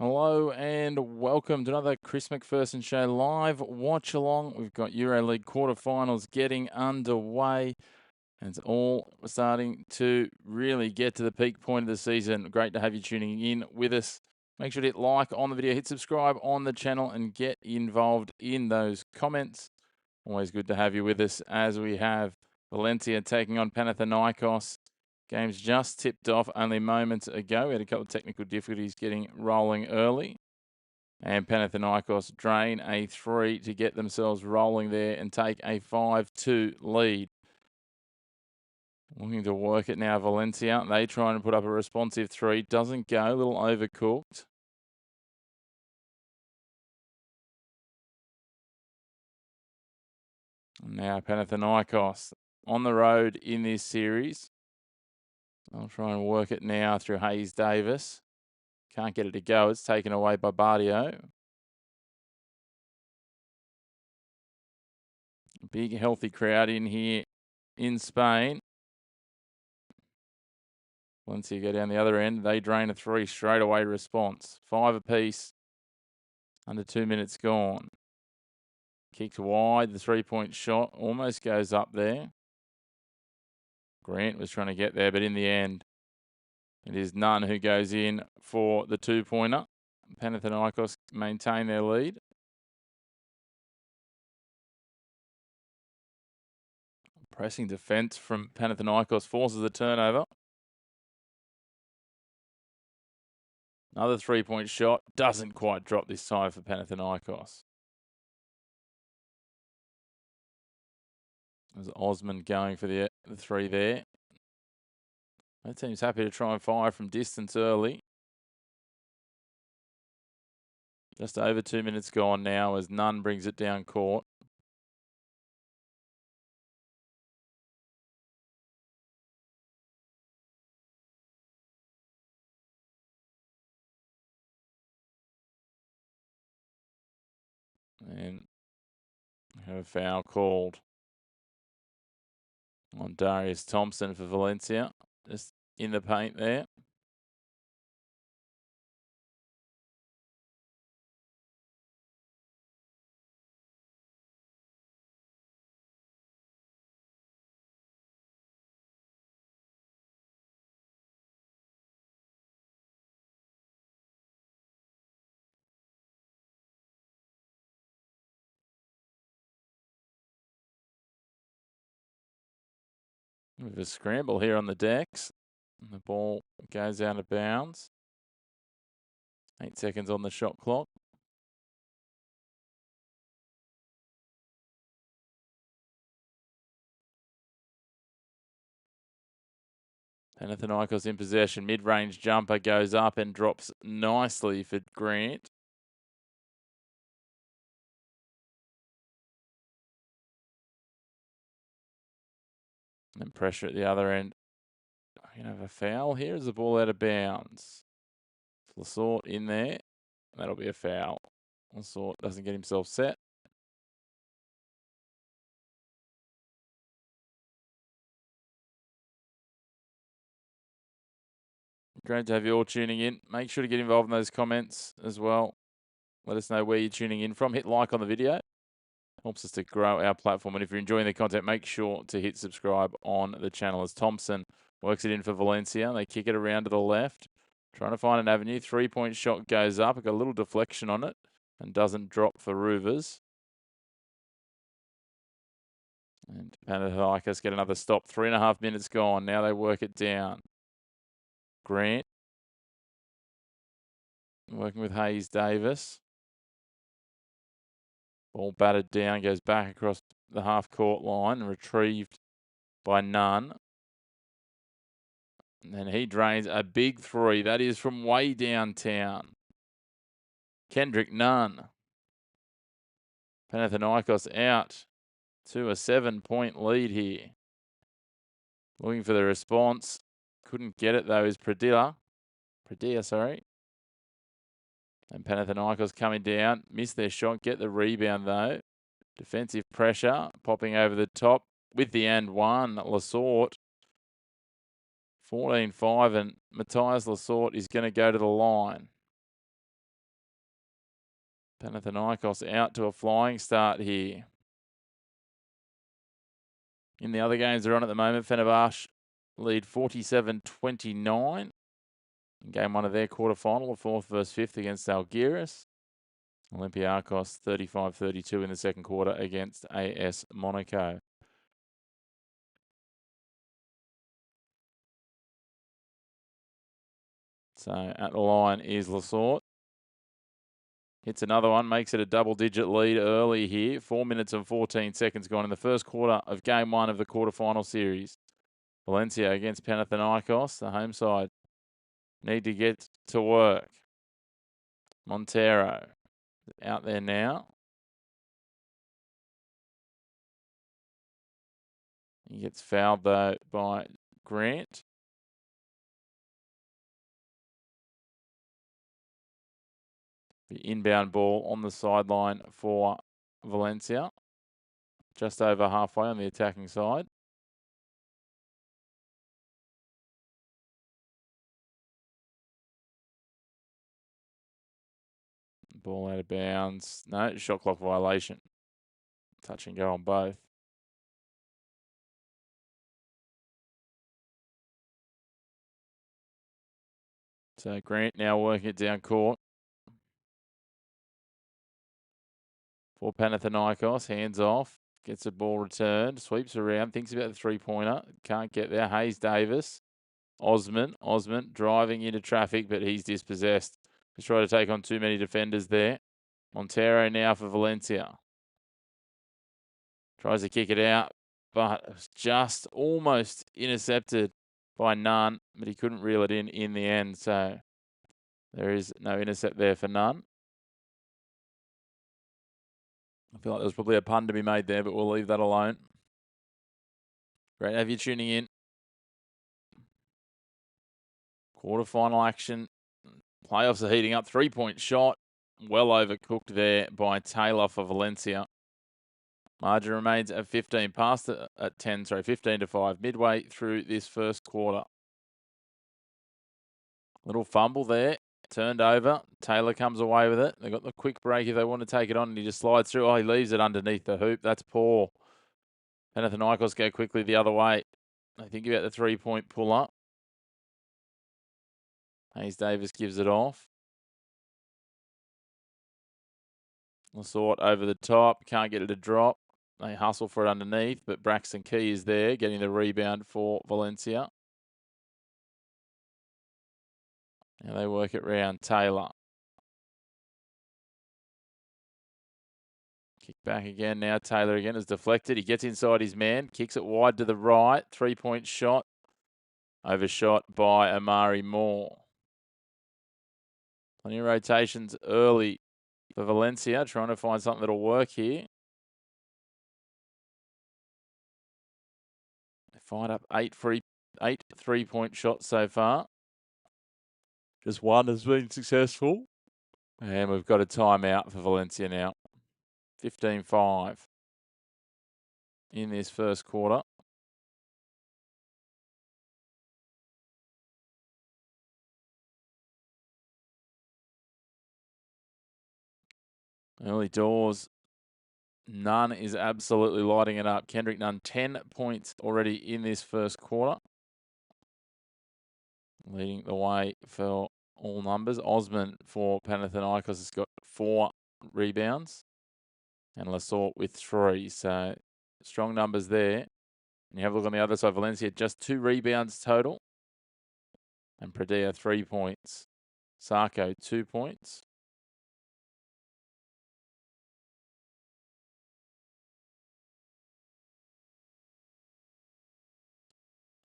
Hello and welcome to another Chris McPherson Show live watch along. We've got EuroLeague quarterfinals getting underway, and it's all starting to really get to the peak point of the season. Great to have you tuning in with us. Make sure to hit like on the video, hit subscribe on the channel, and get involved in those comments. Always good to have you with us as we have Valencia taking on Panathinaikos. Game's just tipped off only moments ago. We had a couple of technical difficulties getting rolling early. And Panathinaikos drain a 3 to get themselves rolling there and take a 5-2 lead. Looking to work it now, Valencia. They try and put up a responsive 3. Doesn't go, a little overcooked. Now Panathinaikos on the road in this series. I'll try and work it now through Hayes Davis. Can't get it to go. It's taken away by Bardio. Big healthy crowd in here in Spain. Once you go down the other end, they drain a 3 straight away response. 5 apiece. Under 2 minutes gone. Kicked wide. The 3-point shot almost goes up there. Grant was trying to get there, but in the end, it is Nunn who goes in for the 2-pointer. Panathinaikos maintain their lead. Pressing defence from Panathinaikos forces the turnover. Another 3-point shot. Doesn't quite drop this time for Panathinaikos. There's Osman going for the 3 there. That team's happy to try and fire from distance early. Just over 2 minutes gone now as Nunn brings it down court. And have a foul called on Darius Thompson for Valencia. Just in the paint there. With a scramble here on the decks. And the ball goes out of bounds. 8 seconds on the shot clock. Panathinaikos in possession. Mid-range jumper goes up and drops nicely for Grant. And pressure at the other end. We're going to have a foul here as the ball out of bounds. Lasort in there. That'll be a foul. Lasort doesn't get himself set. Great to have you all tuning in. Make sure to get involved in those comments as well. Let us know where you're tuning in from. Hit like on the video. Helps us to grow our platform. And if you're enjoying the content, make sure to hit subscribe on the channel as Thompson works it in for Valencia. They kick it around to the left. Trying to find an avenue. 3-point shot goes up. It got a little deflection on it and doesn't drop for Ruvers. And Panathinaikos get another stop. 3.5 minutes gone. Now they work it down. Grant working with Hayes Davis. Ball batted down, goes back across the half-court line and retrieved by Nunn. And then he drains a big 3. That is from way downtown. Kendrick Nunn. Panathinaikos out to a 7-point lead here. Looking for the response. Couldn't get it though is Padilla, sorry. And Panathinaikos coming down. Missed their shot. Get the rebound though. Defensive pressure. Popping over the top with the and one. Lasort. 14-5 and Matthias Lasort is going to go to the line. Panathinaikos out to a flying start here. In the other games they're on at the moment, Fenerbahce lead 47-29. In game one of their quarterfinal, the 4th versus 5th against Algiris. Olympiacos 35-32 in the second quarter against AS Monaco. So at the line is Lasorte. Hits another one, makes it a double-digit lead early here. 4 minutes and 14 seconds gone in the first quarter of game one of the quarterfinal series. Valencia against Panathinaikos, the home side. Need to get to work. Montero out there now. He gets fouled, though, by Grant. The inbound ball on the sideline for Valencia. Just over halfway on the attacking side. Ball out of bounds. No, shot clock violation. Touch and go on both. So Grant now working it down court. For Panathinaikos, hands off. Gets the ball returned. Sweeps around. Thinks about the three-pointer. Can't get there. Hayes Davis. Osman driving into traffic, but he's dispossessed. He's trying to take on too many defenders there. Montero now for Valencia. Tries to kick it out, but it was just almost intercepted by Nunn, but he couldn't reel it in the end. So there is no intercept there for Nunn. I feel like there's probably a pun to be made there, but we'll leave that alone. Great to have you tuning in. Quarterfinal action. Playoffs are heating up. 3-point shot. Well overcooked there by Taylor for Valencia. Margin remains at 15. Past at 10, 15-5. Midway through this first quarter. Little fumble there. Turned over. Taylor comes away with it. They've got the quick break if they want to take it on, and he just slides through. Oh, he leaves it underneath the hoop. That's poor. Panathinaikos go quickly the other way. I think about the 3-point pull-up. Hayes Davis gives it off. Lasorte over the top. Can't get it to drop. They hustle for it underneath, but Braxton Key is there, getting the rebound for Valencia. Now they work it round. Taylor. Kick back again now. Taylor again is deflected. He gets inside his man. Kicks it wide to the right. 3-point shot. Overshot by Amari Moore. Plenty of rotations early for Valencia. Trying to find something that'll work here. They find up 8 3-point shots so far. Just one has been successful. And we've got a timeout for Valencia now. 15-5 in this first quarter. Early doors. Nunn is absolutely lighting it up. Kendrick Nunn, 10 points already in this first quarter. Leading the way for all numbers. Osman for Panathinaikos has got 4 rebounds. And Lasorte with 3. So strong numbers there. And you have a look on the other side. Valencia, just 2 rebounds total. And Pradea, 3 points. Sarko, 2 points.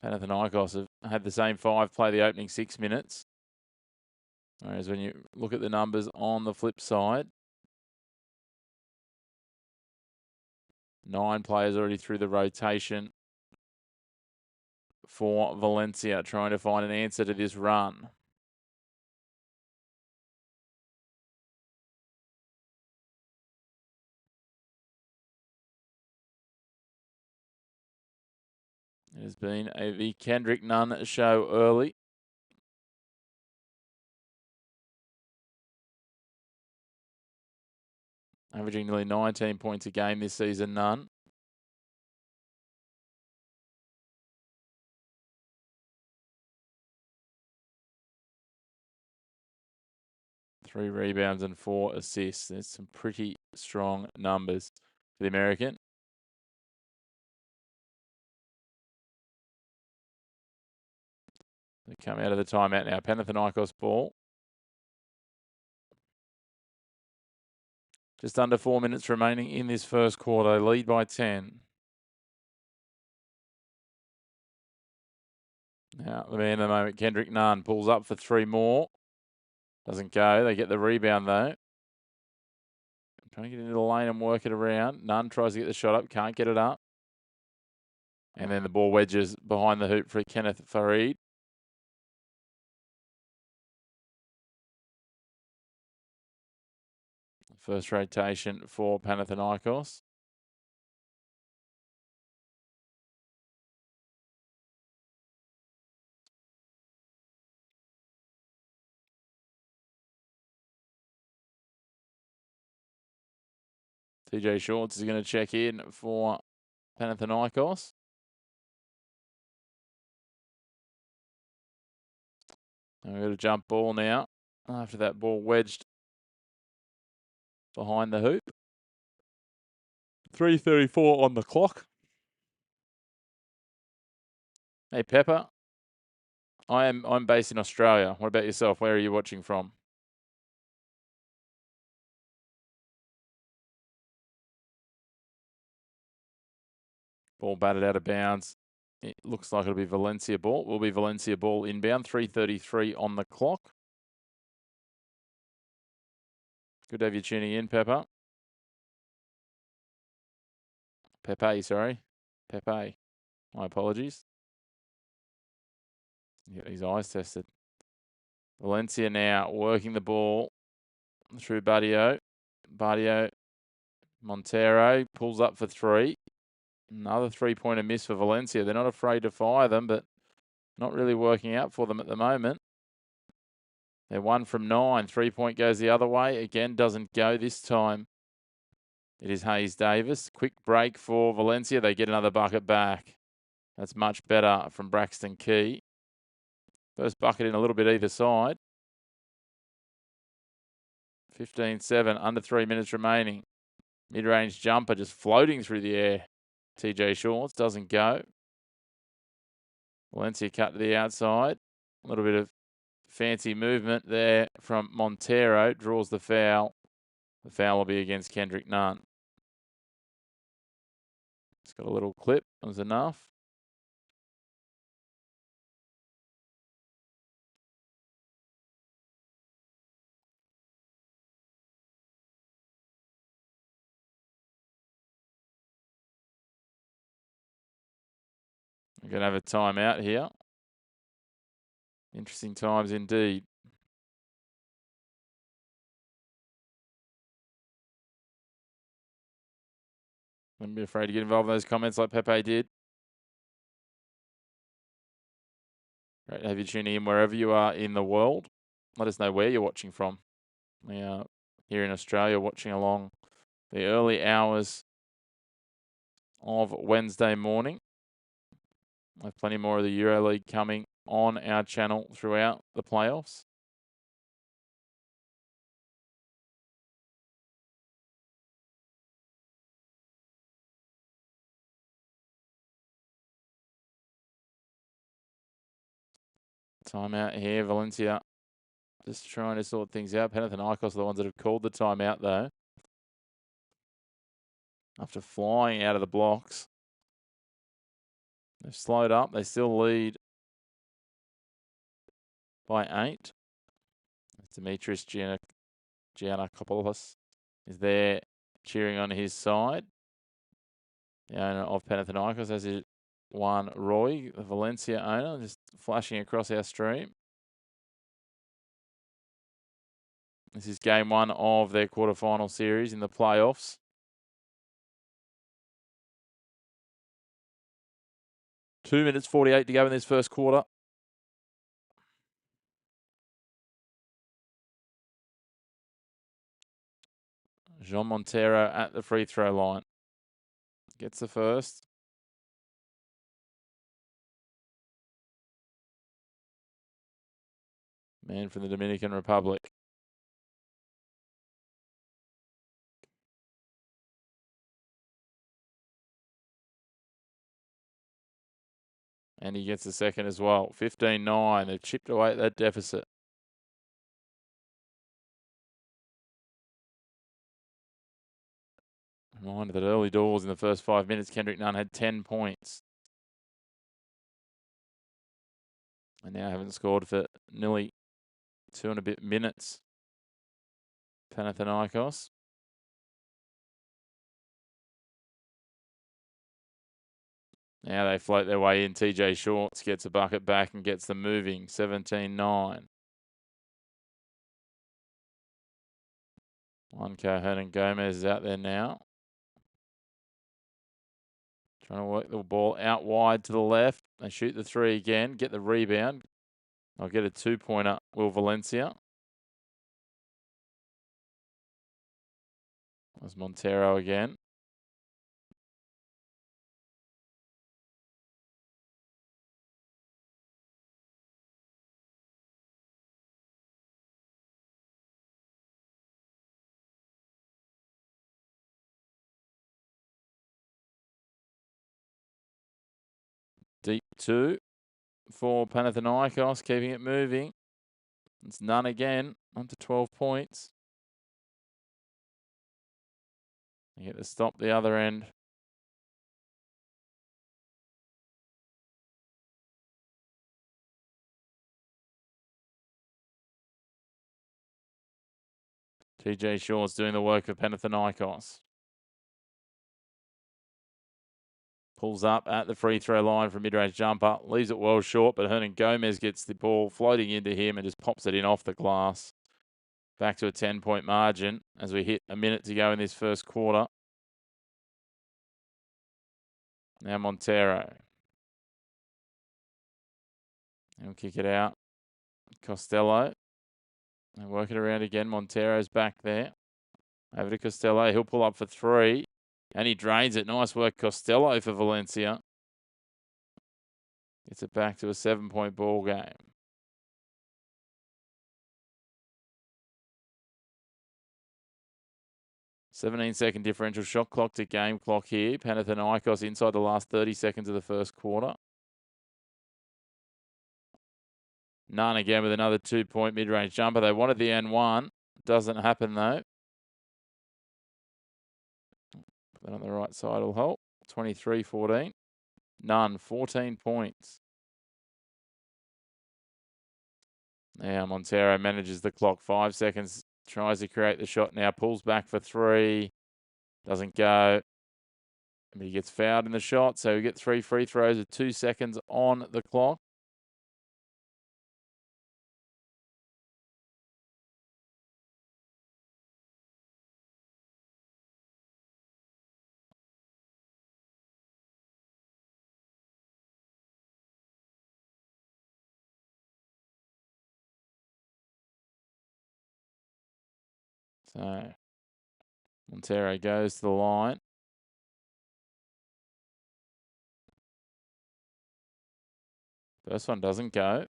Panathinaikos have had the same 5 play the opening 6 minutes. Whereas when you look at the numbers on the flip side, 9 players already through the rotation for Valencia, trying to find an answer to this run. It has been the Kendrick Nunn show early. averaging nearly 19 points a game this season, none. Three rebounds and 4 assists. There's some pretty strong numbers for the American. They come out of the timeout now. Panathinaikos ball. Just under 4 minutes remaining in this first quarter. Lead by 10. Now, the man of the moment, Kendrick Nunn, pulls up for 3 more. Doesn't go. They get the rebound, though. Trying to get into the lane and work it around. Nunn tries to get the shot up. Can't get it up. And then the ball wedges behind the hoop for Kenneth Farid. First rotation for Panathinaikos. TJ Shorts is going to check in for Panathinaikos. And we've got a jump ball now after that ball wedged behind the hoop. 3:34 on the clock. Hey, Pepper. I'm based in Australia. What about yourself? Where are you watching from? Ball batted out of bounds. It looks like it'll be Valencia ball. Will be Valencia ball inbound. 3:33 on the clock. Good to have you tuning in, Pepper. Pepe, sorry. Pepe. My apologies. Get his eyes tested. Valencia now working the ball through Barrio. Barrio, Montero pulls up for 3. Another 3-pointer miss for Valencia. They're not afraid to fire them, but not really working out for them at the moment. They're 1 from 9. 3-point goes the other way. Again, doesn't go this time. It is Hayes Davis. Quick break for Valencia. They get another bucket back. That's much better from Braxton Key. First bucket in a little bit either side. 15-7, under 3 minutes remaining. Mid-range jumper just floating through the air. TJ Shorts doesn't go. Valencia cut to the outside. A little bit of fancy movement there from Montero. Draws the foul. The foul will be against Kendrick Nunn. It's got a little clip. That was enough. We're going to have a timeout here. Interesting times indeed. Don't be afraid to get involved in those comments like Pepe did. Great to have you tuning in wherever you are in the world. Let us know where you're watching from. We are here in Australia watching along the early hours of Wednesday morning. I have plenty more of the EuroLeague coming on our channel throughout the playoffs. Timeout here, Valencia just trying to sort things out. Panathinaikos are the ones that have called the timeout, though. After flying out of the blocks. They've slowed up. They still lead by 8. Dimitris Giannakopoulos is there cheering on his side. The owner of Panathinaikos, as is Juan Roy, the Valencia owner, just flashing across our stream. This is game 1 of their quarterfinal series in the playoffs. Two minutes 48 to go in this first quarter. Jean Montero at the free throw line. Gets the first. Man from the Dominican Republic. And he gets the second as well. 15-9. They've chipped away at that deficit. Reminder that early doors in the first 5 minutes, Kendrick Nunn had 10 points. And now haven't scored for nearly 2 and a bit minutes. Panathinaikos. Now they float their way in. TJ Shorts gets a bucket back and gets them moving. 17-9. One Cohen Gomez is out there now. Trying to work the ball out wide to the left. They shoot the three again, get the rebound. I'll get a 2-pointer, Will Valencia. There's Montero again. Deep 2 for Panathinaikos, keeping it moving. It's Nunn again, on to 12 points. They get to stop the other end. TJ Shaw's doing the work of Panathinaikos. Pulls up at the free throw line for a mid-range jumper. Leaves it well short, but Hernan Gomez gets the ball floating into him and just pops it in off the glass. Back to a 10-point margin as we hit a minute to go in this first quarter. Now Montero. He'll kick it out. Costello. They work it around again. Montero's back there. Over to Costello. He'll pull up for three. And he drains it. Nice work, Costello, for Valencia. Gets it back to a 7-point ball game. Seventeen-second differential shot clock to game clock here. Panathinaikos inside the last 30 seconds of the first quarter. Nunn again with another 2-point mid-range jumper. They wanted the N1. Doesn't happen, though. Put that on the right side will help. 23-14. Nunn, 14 points. Now Montero manages the clock. 5 seconds. Tries to create the shot now. Pulls back for three. Doesn't go. But he gets fouled in the shot. So we get 3 free throws with 2 seconds on the clock. So Montero goes to the line. First one doesn't go.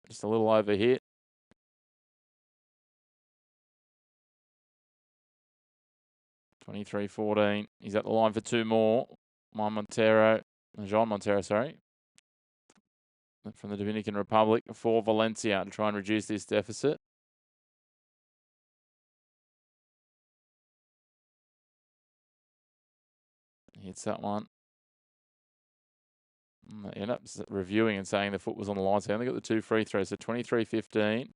Just a little over hit. 23-14. He's at the line for 2 more. Jean Montero, sorry. From the Dominican Republic for Valencia to try and reduce this deficit. Hits that one. They end up reviewing and saying the foot was on the line. So they only got the 2 free throws. So 23-15.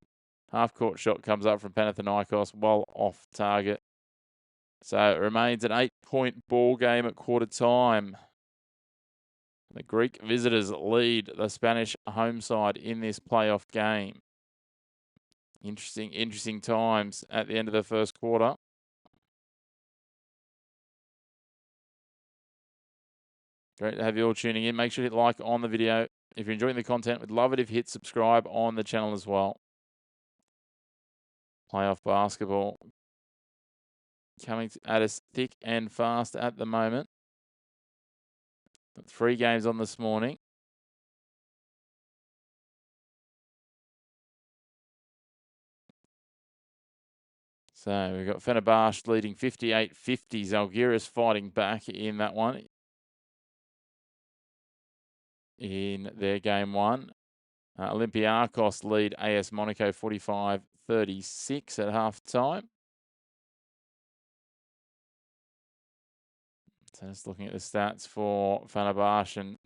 Half-court shot comes up from Panathinaikos while off target. So it remains an 8-point ball game at quarter time. The Greek visitors lead the Spanish home side in this playoff game. Interesting times at the end of the first quarter. Great to have you all tuning in. Make sure to hit like on the video. If you're enjoying the content, we'd love it if you hit subscribe on the channel as well. Playoff basketball coming at us thick and fast at the moment. 3 games on this morning. So we've got Fenerbahce leading 58-50. Zalgiris fighting back in that one. In their game 1. Olympiacos lead AS Monaco 45-36 at half time. So just looking at the stats for Fenerbahce and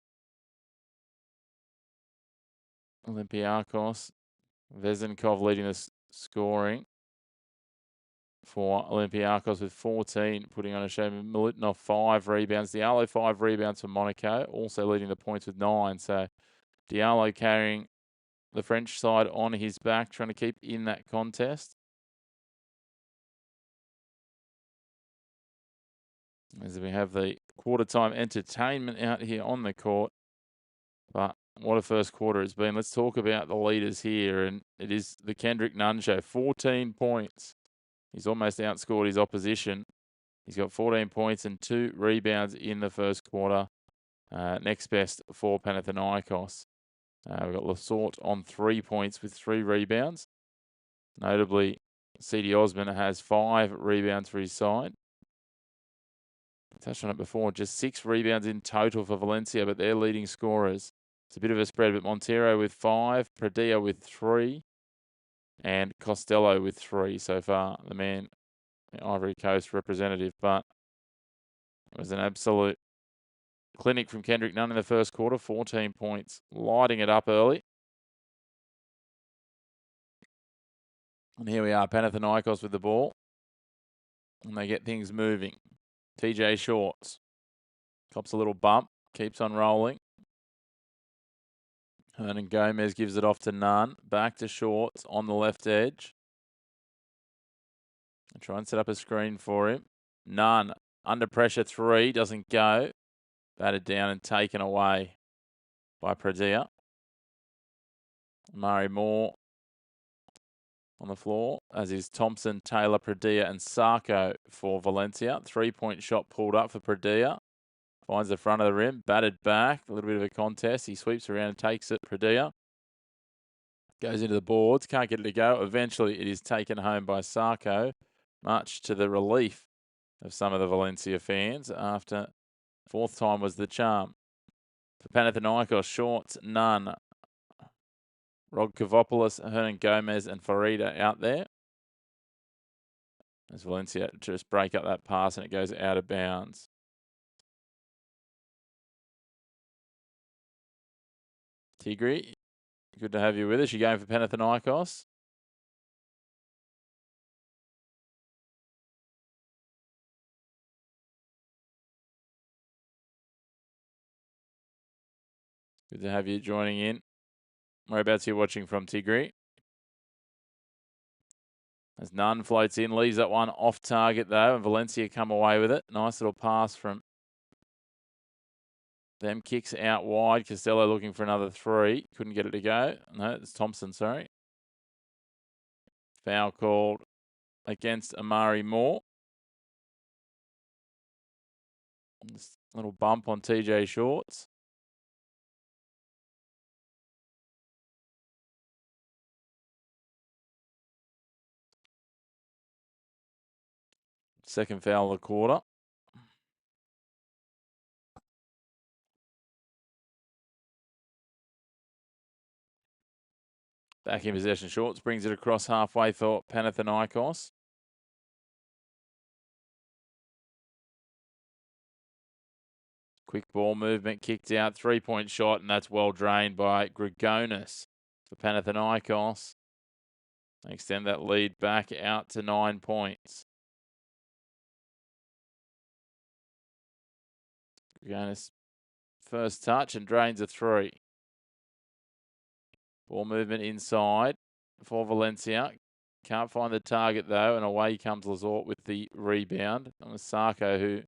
Olympiacos. Vezenkov leading the scoring for Olympiacos with 14, putting on a show. Milutinoff 5 rebounds. Diallo 5 rebounds for Monaco, also leading the points with 9. So Diallo carrying the French side on his back, trying to keep in that contest. As we have the quarter time entertainment out here on the court. But what a first quarter it's been. Let's talk about the leaders here. And it is the Kendrick Nunn show. 14 points. He's almost outscored his opposition. He's got 14 points and 2 rebounds in the first quarter. Next best for Panathinaikos. We've got Lasort on 3 points with 3 rebounds. Notably, C.D. Osman has 5 rebounds for his side. I touched on it before, just 6 rebounds in total for Valencia, but they're leading scorers. It's a bit of a spread, but Montero with 5, Pradilla with 3, and Costello with 3 so far. The man, the Ivory Coast representative, but it was an absolute clinic from Kendrick Nunn in the first quarter. 14 points, lighting it up early. And here we are, Panathinaikos with the ball. And they get things moving. TJ Shorts cops a little bump, keeps on rolling. Hernan Gomez gives it off to Nunn. Back to Shorts on the left edge. Try and set up a screen for him. Nunn under pressure 3, doesn't go. Batted down and taken away by Pradilla. Murray Moore on the floor, as is Thompson, Taylor, Pradilla, and Sarko for Valencia. 3-point shot pulled up for Pradilla. Finds the front of the rim, batted back. A little bit of a contest. He sweeps around and takes it. Pradilla goes into the boards, can't get it to go. Eventually, it is taken home by Sarko, much to the relief of some of the Valencia fans after 4th time was the charm. For Panathinaikos, Shorts, Nunn, Rod Kavopoulos, Hernan Gomez, and Farida out there. As Valencia just break up that pass and it goes out of bounds. Tigri, good to have you with us. You're going for Panathinaikos. Good to have you joining in. Whereabouts you're watching from, Tigri? As Nunn floats in, leaves that one off target though, and Valencia come away with it. Nice little pass from them. Kicks out wide. Costello looking for another 3. Couldn't get it to go. No, it's Thompson, sorry. Foul called against Amari Moore. Just a little bump on TJ Shorts. Second foul of the quarter. Back in possession, Shorts brings it across halfway for Panathinaikos. Quick ball movement, kicked out, 3-point shot, and that's well drained by Grigonis for Panathinaikos. They extend that lead back out to 9 points. Grigonis first touch and drains a 3. Ball movement inside for Valencia. Can't find the target though, and away comes Lasort with the rebound. It was Sarko who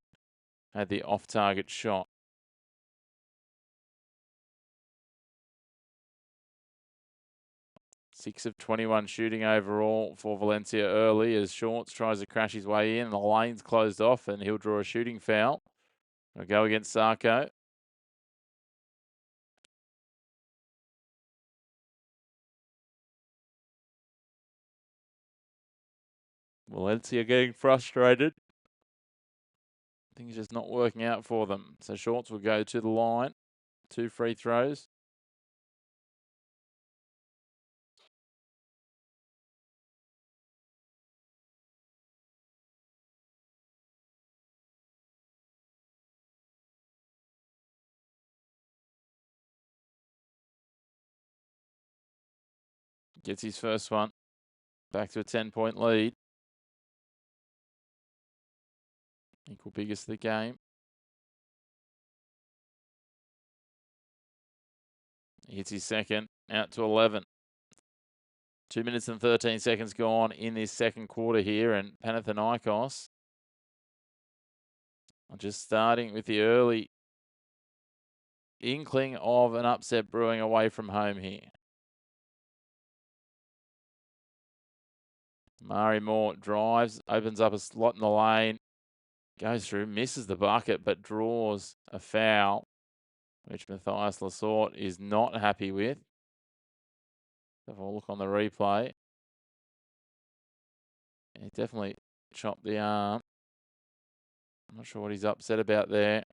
had the off-target shot. 6 of 21 shooting overall for Valencia early as Shorts tries to crash his way in. The lane's closed off and he'll draw a shooting foul. We'll go against Sarko. Valencia getting frustrated. Things just not working out for them. So Shorts will go to the line. 2 free throws. Gets his first one. Back to a 10-point lead. Equal biggest of the game. He hits his second. Out to 11. 2 minutes and 13 seconds gone in this second quarter here, and Panathinaikos are just starting with the early inkling of an upset brewing away from home here. Mari Moore drives, opens up a slot in the lane, goes through, misses the bucket, but draws a foul, which Matthias Lasorte is not happy with. Have a look on the replay. He definitely chopped the arm. I'm not sure what he's upset about there,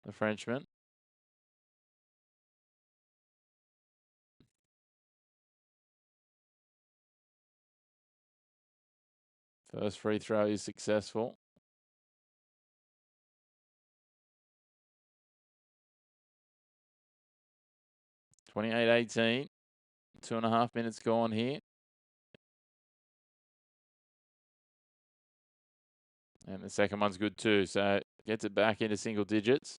the Frenchman. First free throw is successful. (28-18). 2.5 minutes gone here. And the second one's good too, so gets it back into single digits.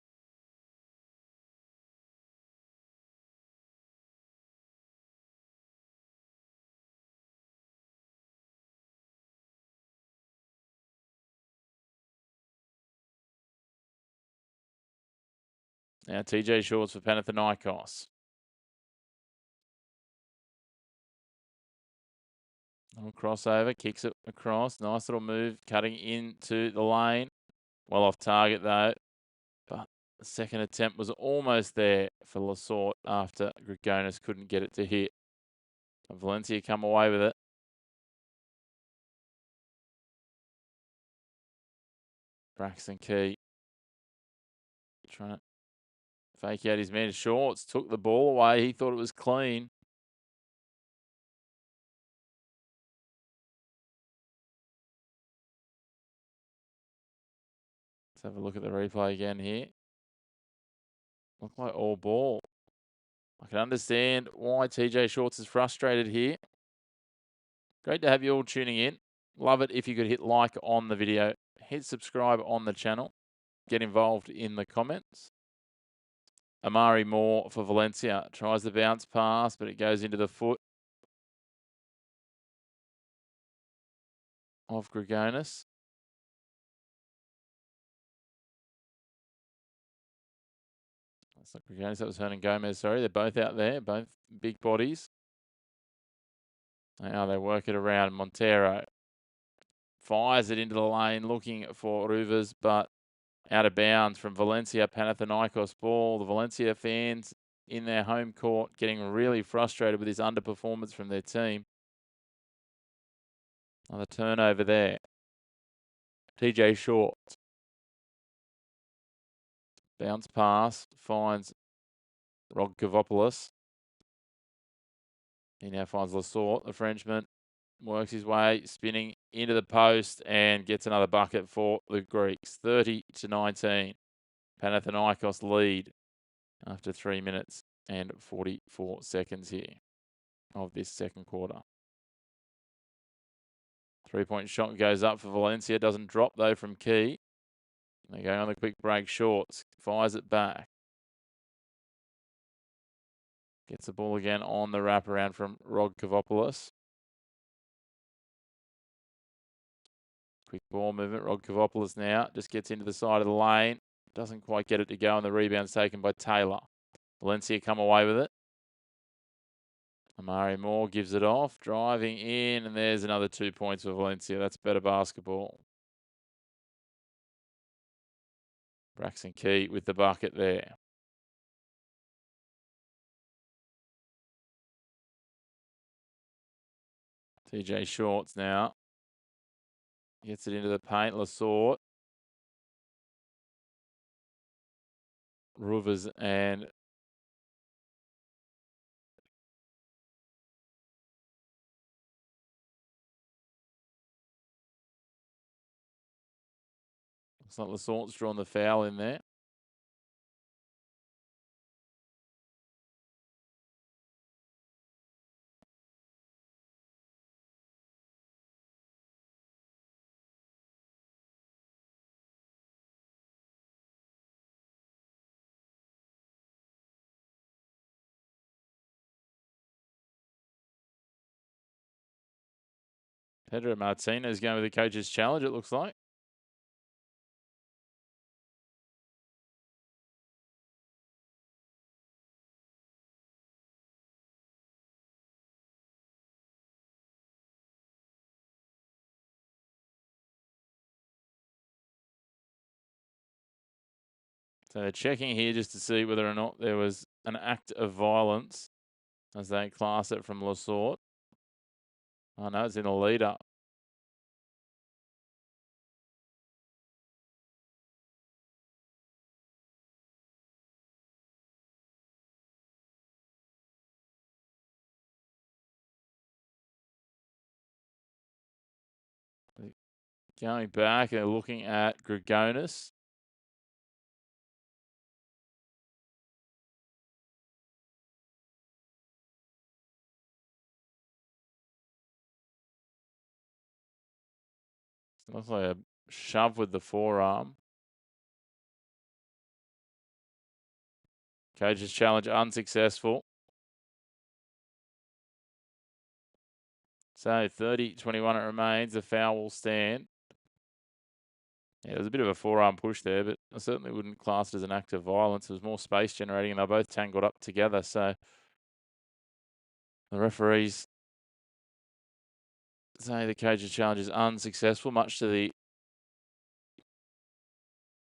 Now TJ Shorts for Panathinaikos. Little crossover, kicks it across. Nice little move, cutting into the lane. Well off target though. But the second attempt was almost there for Lasorte after Grigonis couldn't get it to hit. Valencia come away with it. Braxton Key trying to fake out his man. Shorts took the ball away. He thought it was clean. Let's have a look at the replay again here. Looked like all ball. I can understand why TJ Shorts is frustrated here. Great to have you all tuning in. Love it if you could hit like on the video. Hit subscribe on the channel. Get involved in the comments. Amari Moore for Valencia. Tries the bounce pass, but it goes into the foot of Grigonis. That's not Grigonis, that was Hernan Gomez, sorry. They're both out there, both big bodies. Now they work it around. Montero fires it into the lane, looking for Ruvers, but out of bounds from Valencia. Panathinaikos ball. The Valencia fans in their home court getting really frustrated with this underperformance from their team. Another turnover there. TJ Short. Bounce pass, finds Rodkavopoulos. He now finds Lasorte, the Frenchman. Works his way, spinning into the post and gets another bucket for the Greeks. 30-19. Panathinaikos lead after 3 minutes and 44 seconds here of this second quarter. 3-point shot goes up for Valencia. Doesn't drop though from Key. They go on the quick break. Shorts fires it back. Gets the ball again on the wraparound from Rodkavopoulos. Quick ball movement. Rodkavopoulos now just gets into the side of the lane. Doesn't quite get it to go, and the rebound's taken by Taylor. Valencia come away with it. Amari Moore gives it off, driving in, and there's another 2 points for Valencia. That's better basketball. Braxton Key with the bucket there. TJ Shorts now. Gets it into the paint. Lasort. Ruvers and looks like Lasort's drawn the foul in there. Pedro Martinez going with the coach's challenge, it looks like. So they're checking here just to see whether or not there was an act of violence as they class it from Lasort. Oh no, it's in the leader. Going back and looking at Grigonis. Looks like a shove with the forearm. Coach's challenge unsuccessful. So 30-21 it remains. The foul will stand. Yeah, there's a bit of a forearm push there, but I certainly wouldn't class it as an act of violence. It was more space generating, and they're both tangled up together. So the referees say the coach's challenge is unsuccessful, much to the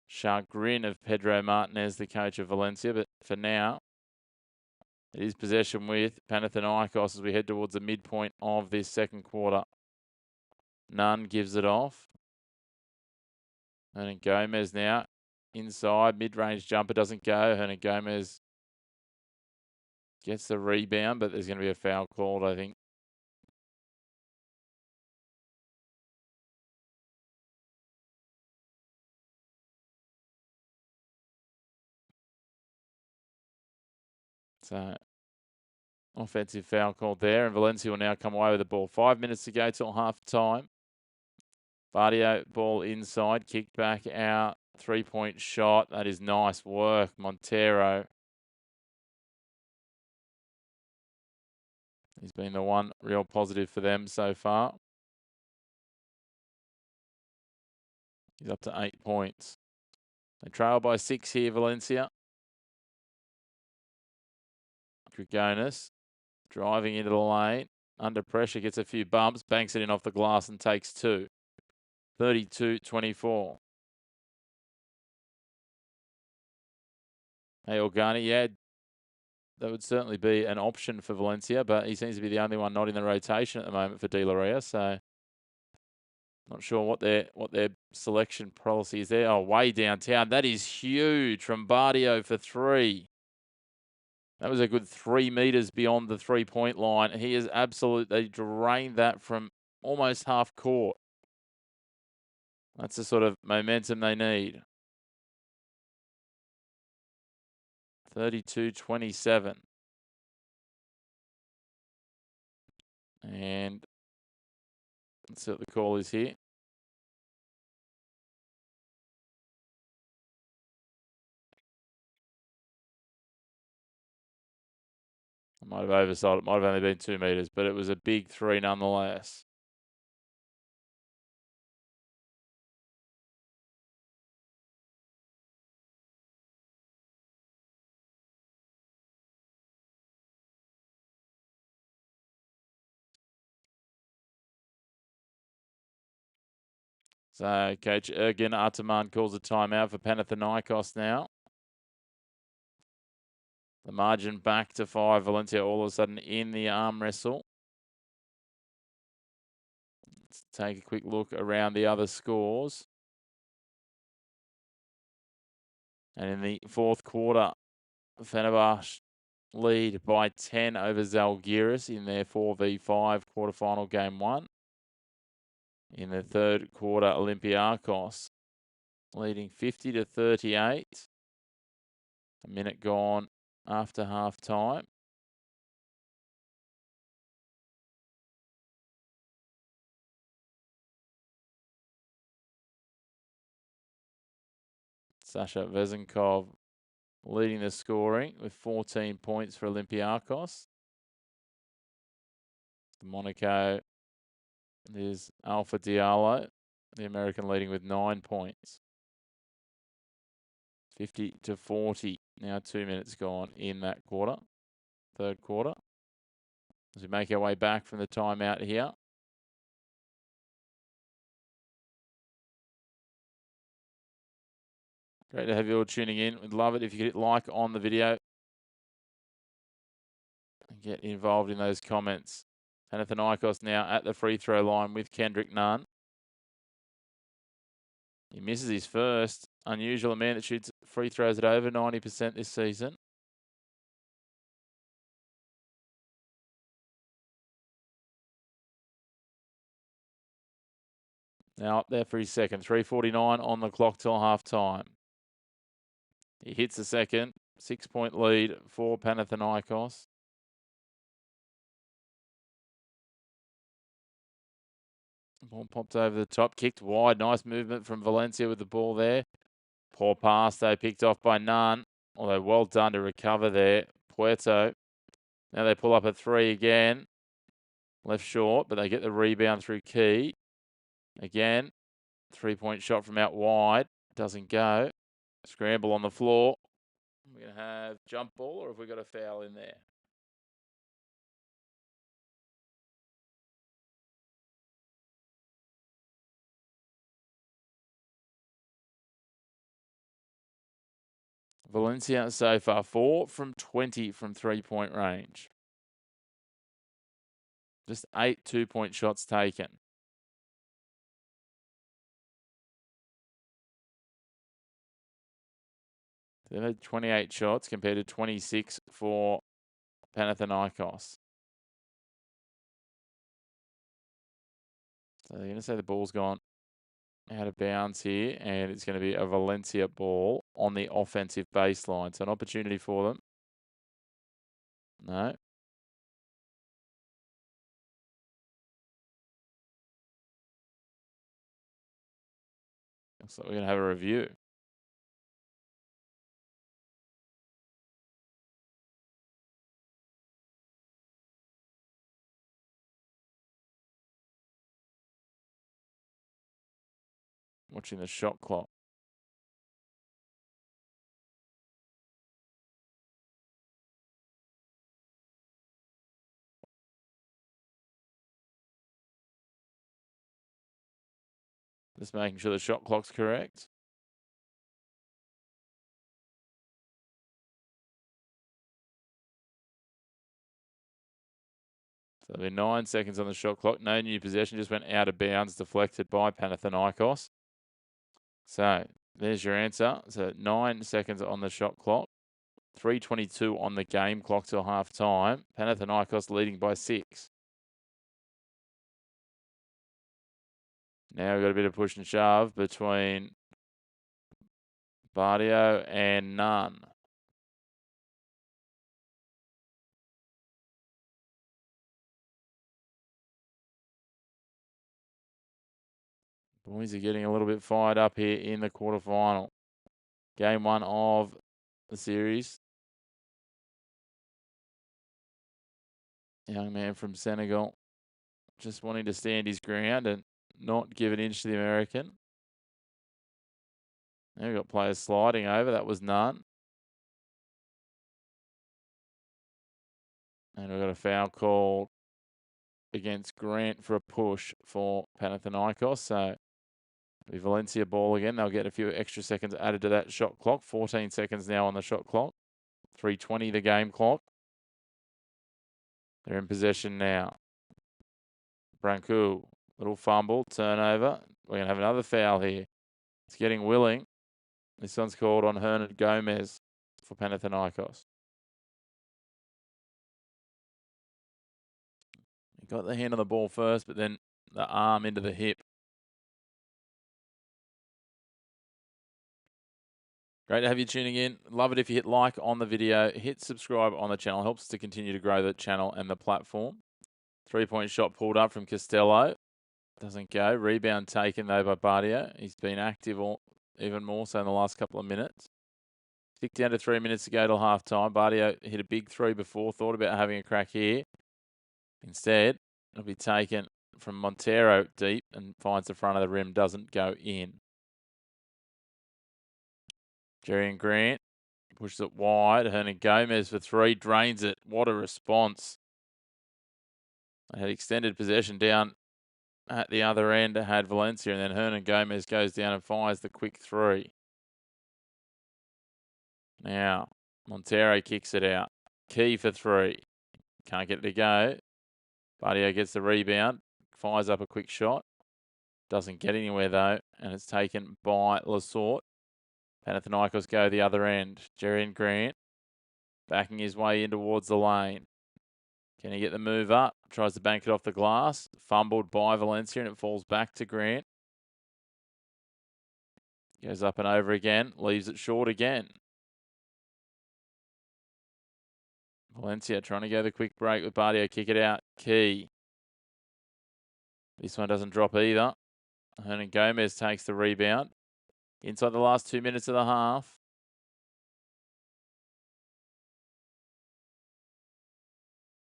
chagrin of Pedro Martinez, the coach of Valencia. But for now, it is possession with Panathinaikos as we head towards the midpoint of this second quarter. Nunn gives it off. Hernan Gomez now inside. Mid-range jumper doesn't go. Hernan Gomez gets the rebound, but there's going to be a foul called, I think. So offensive foul called there, and Valencia will now come away with the ball. 5 minutes to go till half time. Bardio ball inside, kicked back out, 3-point shot. That is nice work, Montero. He's been the one real positive for them so far. He's up to 8 points. They trail by 6 here, Valencia. Grigonis driving into the lane. Under pressure, gets a few bumps, banks it in off the glass and takes 2. 32-24. Hey, Organi, yeah, that would certainly be an option for Valencia, but he seems to be the only one not in the rotation at the moment for Di Loria, so not sure what their selection policy is there. Oh, way downtown. That is huge from Bardio for 3. That was a good 3 meters beyond the 3-point line. He has absolutely drained that from almost half court. That's the sort of momentum they need. 32-27. And let's see what the call is here. I might have oversold it. Might have only been 2 meters, but it was a big 3 nonetheless. So Coach Ergin Ataman calls a timeout for Panathinaikos now. The margin back to 5. Valencia all of a sudden in the arm wrestle. Let's take a quick look around the other scores. And in the fourth quarter, Fenerbahce lead by 10 over Zalgiris in their 4v5 quarterfinal game 1. In the third quarter, Olympiacos leading 50-38. A minute gone after half time. Sasha Vezenkov leading the scoring with 14 points for Olympiacos. Monaco, there's Alpha Diallo, the American leading with 9 points. 50-40. Now 2 minutes gone in that quarter, third quarter. As we make our way back from the timeout here. Great to have you all tuning in. We'd love it if you could hit like on the video and get involved in those comments. Panathinaikos now at the free throw line with Kendrick Nunn. He misses his first. Unusual, a man that shoots free throws at over 90% this season. Now up there for his second. 3:49 on the clock till half time. He hits the second. 6-point lead for Panathinaikos. Ball popped over the top, kicked wide. Nice movement from Valencia with the ball there. Poor pass, though, picked off by Nunn. Although well done to recover there. Puerto. Now they pull up a 3 again. Left short, but they get the rebound through Key. Again, 3-point shot from out wide. Doesn't go. Scramble on the floor. We're going to have jump ball, or have we got a foul in there? Valencia so far 4 from 20 from 3-point range. Just 8 2-point shots taken. They've had 28 shots compared to 26 for Panathinaikos. So they're going to say the ball's gone out of bounds here, and it's going to be a Valencia ball on the offensive baseline. So an opportunity for them. No. Looks like we're going to have a review. Watching the shot clock. Just making sure the shot clock's correct. So there'll be 9 seconds on the shot clock. No new possession. Just went out of bounds, deflected by Panathinaikos. So there's your answer. So 9 seconds on the shot clock. 3:22 on the game clock till half time. Panathinaikos leading by 6. Now we've got a bit of push and shove between Bardio and Nunn. Boys are getting a little bit fired up here in the quarterfinal. Game 1 of the series. Young man from Senegal just wanting to stand his ground and not give an inch to the American. Now we've got players sliding over. That was Nunn. And we've got a foul called against Grant for a push for Panathinaikos. So Be Valencia ball again. They'll get a few extra seconds added to that shot clock. 14 seconds now on the shot clock. 3:20 the game clock. They're in possession now. Branco, little fumble, turnover. We're going to have another foul here. It's getting willing. This one's called on Hernan Gomez for Panathinaikos. He got the hand on the ball first, but then the arm into the hip. Great to have you tuning in. Love it if you hit like on the video, hit subscribe on the channel. Helps us to continue to grow the channel and the platform. 3-point shot pulled up from Costello. Doesn't go. Rebound taken, though, by Bardia. He's been active even more so in the last couple of minutes. Tick down to 3 minutes to go till half-time. Bardia hit a big three before. Thought about having a crack here. Instead, it'll be taken from Montero deep and finds the front of the rim. Doesn't go in. Jerry and Grant pushes it wide. Hernan Gomez for three. Drains it. What a response. They had extended possession down at the other end. Had Valencia, and then Hernan Gomez goes down and fires the quick three. Now, Montero kicks it out. Key for three. Can't get it to go. Bardio gets the rebound. Fires up a quick shot. Doesn't get anywhere, though, and it's taken by Lasort. Panathinaikos go the other end. Jerry and Grant backing his way in towards the lane. Can he get the move up? Tries to bank it off the glass. Fumbled by Valencia, and it falls back to Grant. Goes up and over again. Leaves it short again. Valencia trying to go the quick break with Bardio. Kick it out. Key. This one doesn't drop either. Hernan Gomez takes the rebound. Inside the last 2 minutes of the half.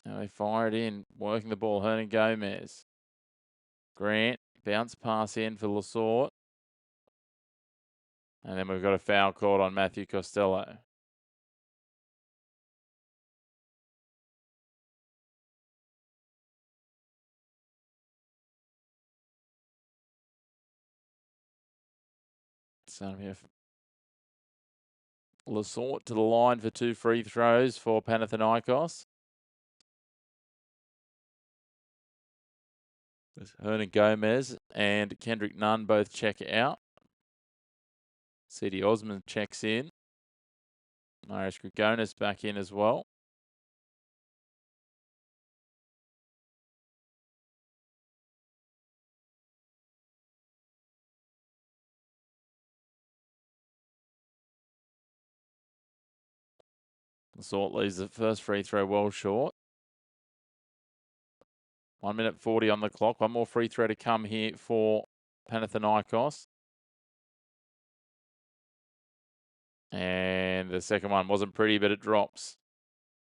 Now they fire it in. Working the ball. Hernan Gomez. Grant. Bounce pass in for Lasort. And then we've got a foul called on Matthew Costello. So we have Lasort to the line for 2 free throws for Panathinaikos. Hernan Gomez and Kendrick Nunn both check out. C.D. Osman checks in. Marius Grigonis back in as well. Lasort leaves the first free throw well short. 1 minute 40 on the clock. One more free throw to come here for Panathinaikos. And the second one wasn't pretty, but it drops.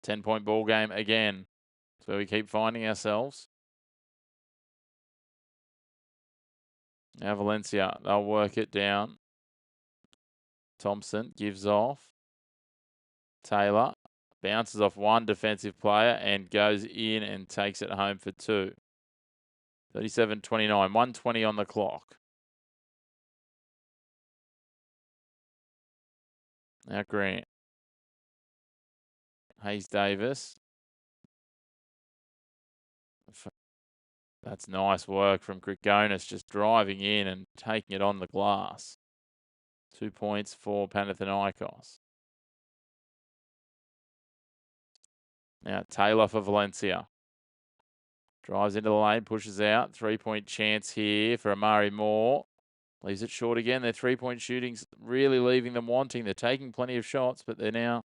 10-point ball game again. That's where we keep finding ourselves. Now Valencia, they'll work it down. Thompson gives off. Taylor bounces off one defensive player and goes in and takes it home for 2. 37-29, 1:20 on the clock. Now Grant. Hayes Davis. That's nice work from Grigonis, just driving in and taking it on the glass. 2 points for Panathinaikos. Now Taylor for Valencia. Drives into the lane, pushes out. 3-point chance here for Amari Moore. Leaves it short again. Their 3-point shooting's really leaving them wanting. They're taking plenty of shots, but they're now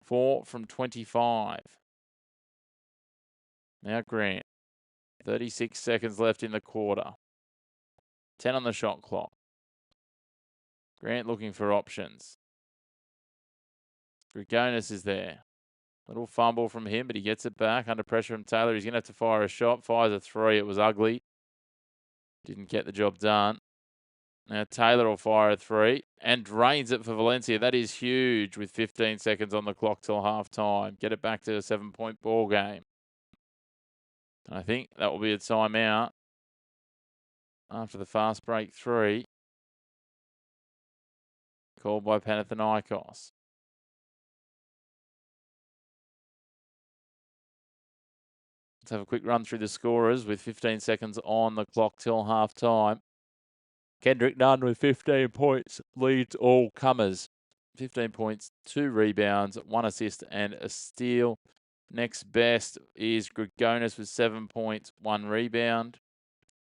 4 from 25. Now Grant. 36 seconds left in the quarter. 10 on the shot clock. Grant looking for options. Grigonis is there. Little fumble from him, but he gets it back under pressure from Taylor. He's going to have to fire a shot. Fires a 3. It was ugly. Didn't get the job done. Now Taylor will fire a 3 and drains it for Valencia. That is huge with 15 seconds on the clock till half-time. Get it back to a 7-point ball game. And I think that will be a timeout. after the fast break 3. Called by Panathinaikos. Let's have a quick run through the scorers with 15 seconds on the clock till half time. Kendrick Nunn with 15 points leads all comers. 15 points, 2 rebounds, 1 assist and a steal. Next best is Grigonis with 7 points, 1 rebound.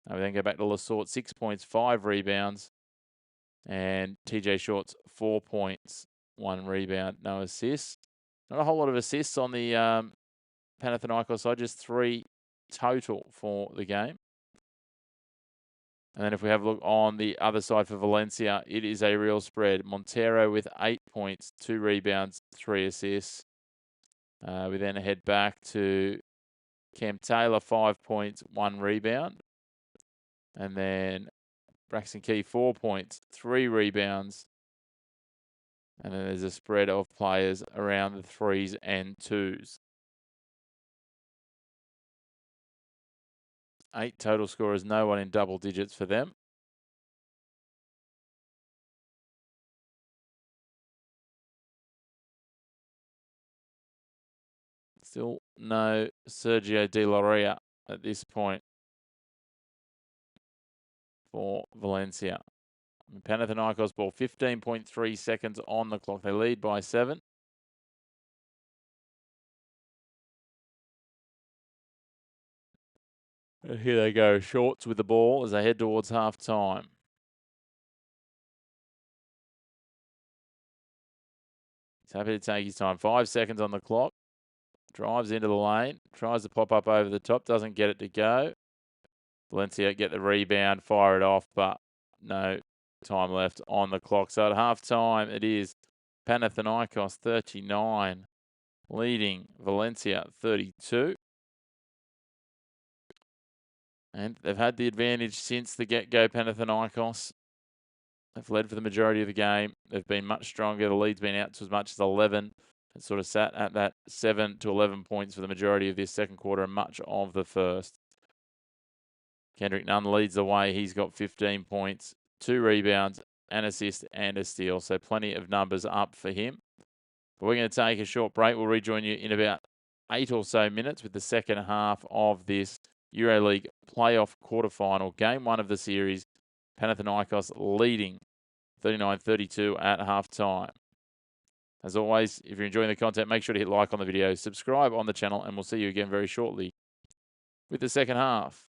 We then go back to Lasort, 6 points, 5 rebounds. And TJ Short's 4 points, 1 rebound, no assists. Not a whole lot of assists on the Panathinaikos side, just 3 total for the game. And then if we have a look on the other side for Valencia, it is a real spread. Montero with 8 points, 2 rebounds, 3 assists. We then head back to Cam Taylor, 5 points, 1 rebound. And then Braxton Key, 4 points, 3 rebounds. And then there's a spread of players around the 3s and 2s. 8 total scorers, no one in double digits for them. Still no Sergio De La Ria at this point for Valencia. Panathinaikos ball, 15.3 seconds on the clock. They lead by 7. And here they go, Shorts with the ball as they head towards half time. He's happy to take his time. 5 seconds on the clock. Drives into the lane. Tries to pop up over the top. Doesn't get it to go. Valencia get the rebound, fire it off, but no time left on the clock. So at half time, it is Panathinaikos 39, leading Valencia 32. And they've had the advantage since the get-go, Panathinaikos. They've led for the majority of the game. They've been much stronger. The lead's been out to as much as 11. It sort of sat at that 7 to 11 points for the majority of this second quarter and much of the first. Kendrick Nunn leads the way. He's got 15 points, 2 rebounds, an assist and a steal. So plenty of numbers up for him. But we're going to take a short break. We'll rejoin you in about 8 or so minutes with the second half of this EuroLeague Playoff quarterfinal. Game 1 of the series. Panathinaikos leading 39-32 at halftime. As always, if you're enjoying the content, make sure to hit like on the video, subscribe on the channel, and we'll see you again very shortly with the second half.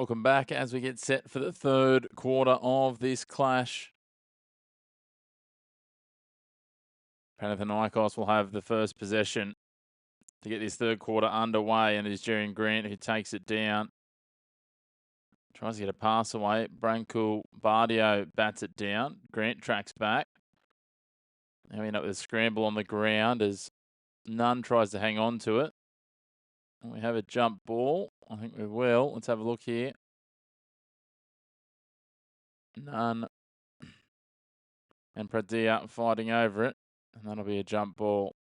Welcome back as we get set for the third quarter of this clash. Panathinaikos will have the first possession to get this third quarter underway, and it is Jerry Grant who takes it down. Tries to get a pass away. Branko Bardio bats it down. Grant tracks back. Now we end up with a scramble on the ground as Nunn tries to hang on to it. And we have a jump ball. I think we will. Let's have a look here. Nunn and Pradilla fighting over it. And that'll be a jump ball.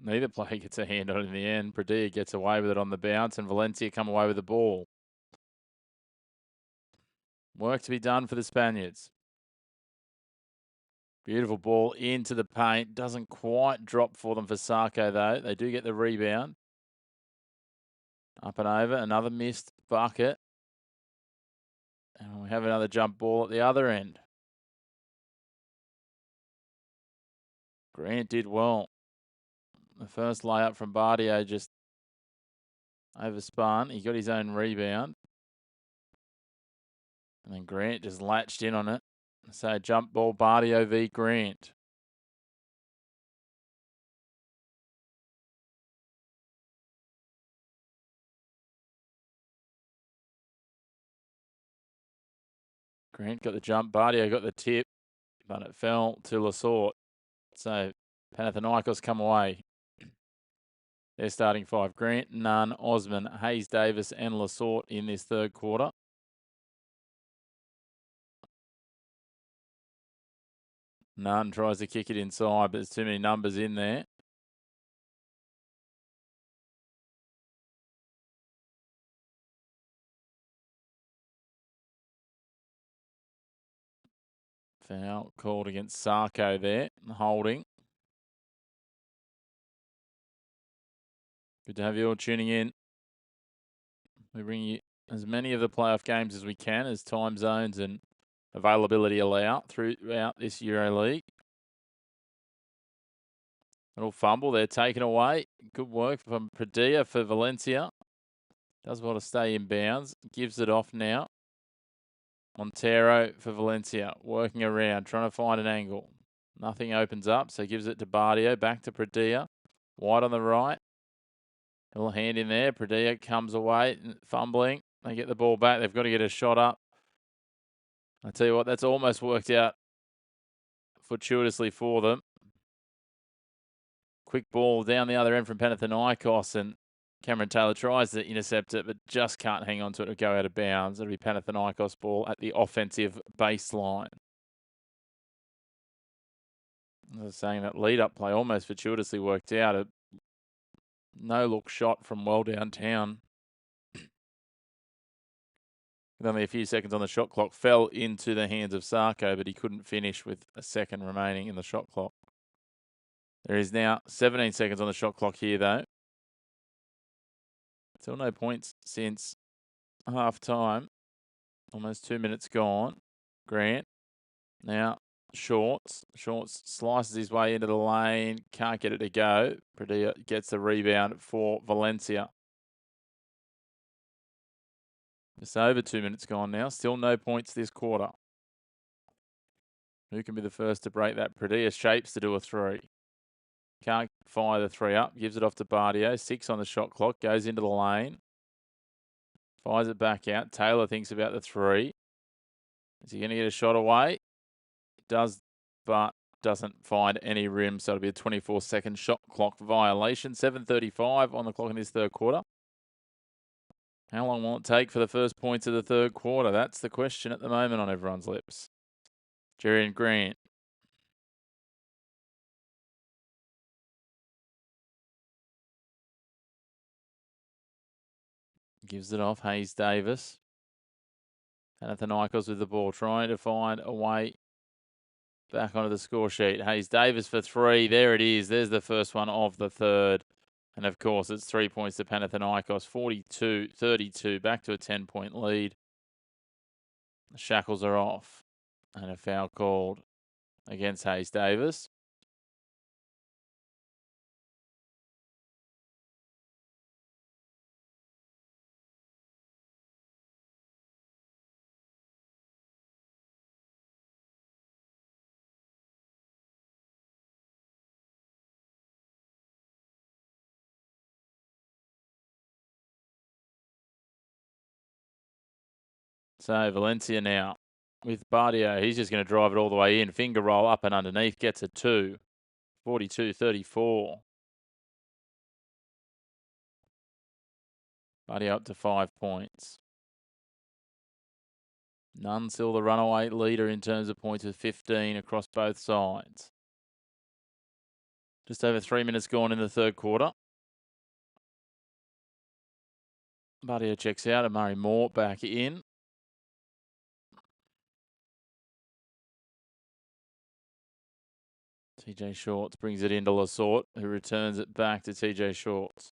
Neither player gets a hand on it in the end. Pradilla gets away with it on the bounce, and Valencia come away with the ball. Work to be done for the Spaniards. Beautiful ball into the paint. Doesn't quite drop for them for Sarko, though. They do get the rebound. Up and over. Another missed bucket. And we have another jump ball at the other end. Grant did well. The first layup from Bardio just overspun. He got his own rebound. And then Grant just latched in on it. So jump ball, Bardio v Grant. Grant got the jump, Bardio got the tip, but it fell to Lasort. So Panathinaikos come away. They're starting five. Grant, Nunn, Osman, Hayes Davis and Lasort in this third quarter. Nunn tries to kick it inside, but there's too many numbers in there. Foul called against Sarko there, holding. Good to have you all tuning in. We bring you as many of the playoff games as we can, as time zones and availability allow throughout this EuroLeague. Little fumble there taken away. Good work from Pradilla for Valencia. Does well to stay in bounds. Gives it off now. Montero for Valencia. Working around, trying to find an angle. Nothing opens up, so gives it to Bardio. Back to Pradilla. Wide on the right. A little hand in there. Pradilla comes away, fumbling. They get the ball back. They've got to get a shot up. I tell you what, that's almost worked out fortuitously for them. Quick ball down the other end from Panathinaikos, and Cameron Taylor tries to intercept it, but just can't hang on to it to go out of bounds. It'll be Panathinaikos ball at the offensive baseline. I was saying that lead-up play almost fortuitously worked out. A no-look shot from well downtown. With only a few seconds on the shot clock, fell into the hands of Sarko, but he couldn't finish with a second remaining in the shot clock. There is now 17 seconds on the shot clock here, though. Still no points since half-time. Almost 2 minutes gone. Grant now Shorts. Shorts slices his way into the lane. Can't get it to go. Pradilla gets the rebound for Valencia. Just over 2 minutes gone now. Still no points this quarter. Who can be the first to break that? Pradilla shapes to do a three. Can't fire the three up. Gives it off to Bardio. 6 on the shot clock. Goes into the lane. Fires it back out. Taylor thinks about the three. Is he going to get a shot away? Does, but doesn't find any rim. So it'll be a 24-second shot clock violation. 7:35 on the clock in this third quarter. How long will it take for the first points of the third quarter? That's the question at the moment on everyone's lips. Jerry and Grant. Gives it off. Hayes Davis. Panathinaikos with the ball, trying to find a way back onto the score sheet. Hayes Davis for 3. There it is. There's the first one of the third. And, of course, it's 3 points to Panathinaikos, 42-32, back to a 10-point lead. The shackles are off. And a foul called against Hayes Davis. So Valencia now with Bardio. He's just going to drive it all the way in. Finger roll up and underneath. Gets a 2. 42-34. Bardio up to 5 points. Nunn still the runaway leader in terms of points with 15 across both sides. Just over 3 minutes gone in the third quarter. Bardio checks out and Murray Moore back in. TJ Shorts brings it into Lasort, who returns it back to TJ Shorts.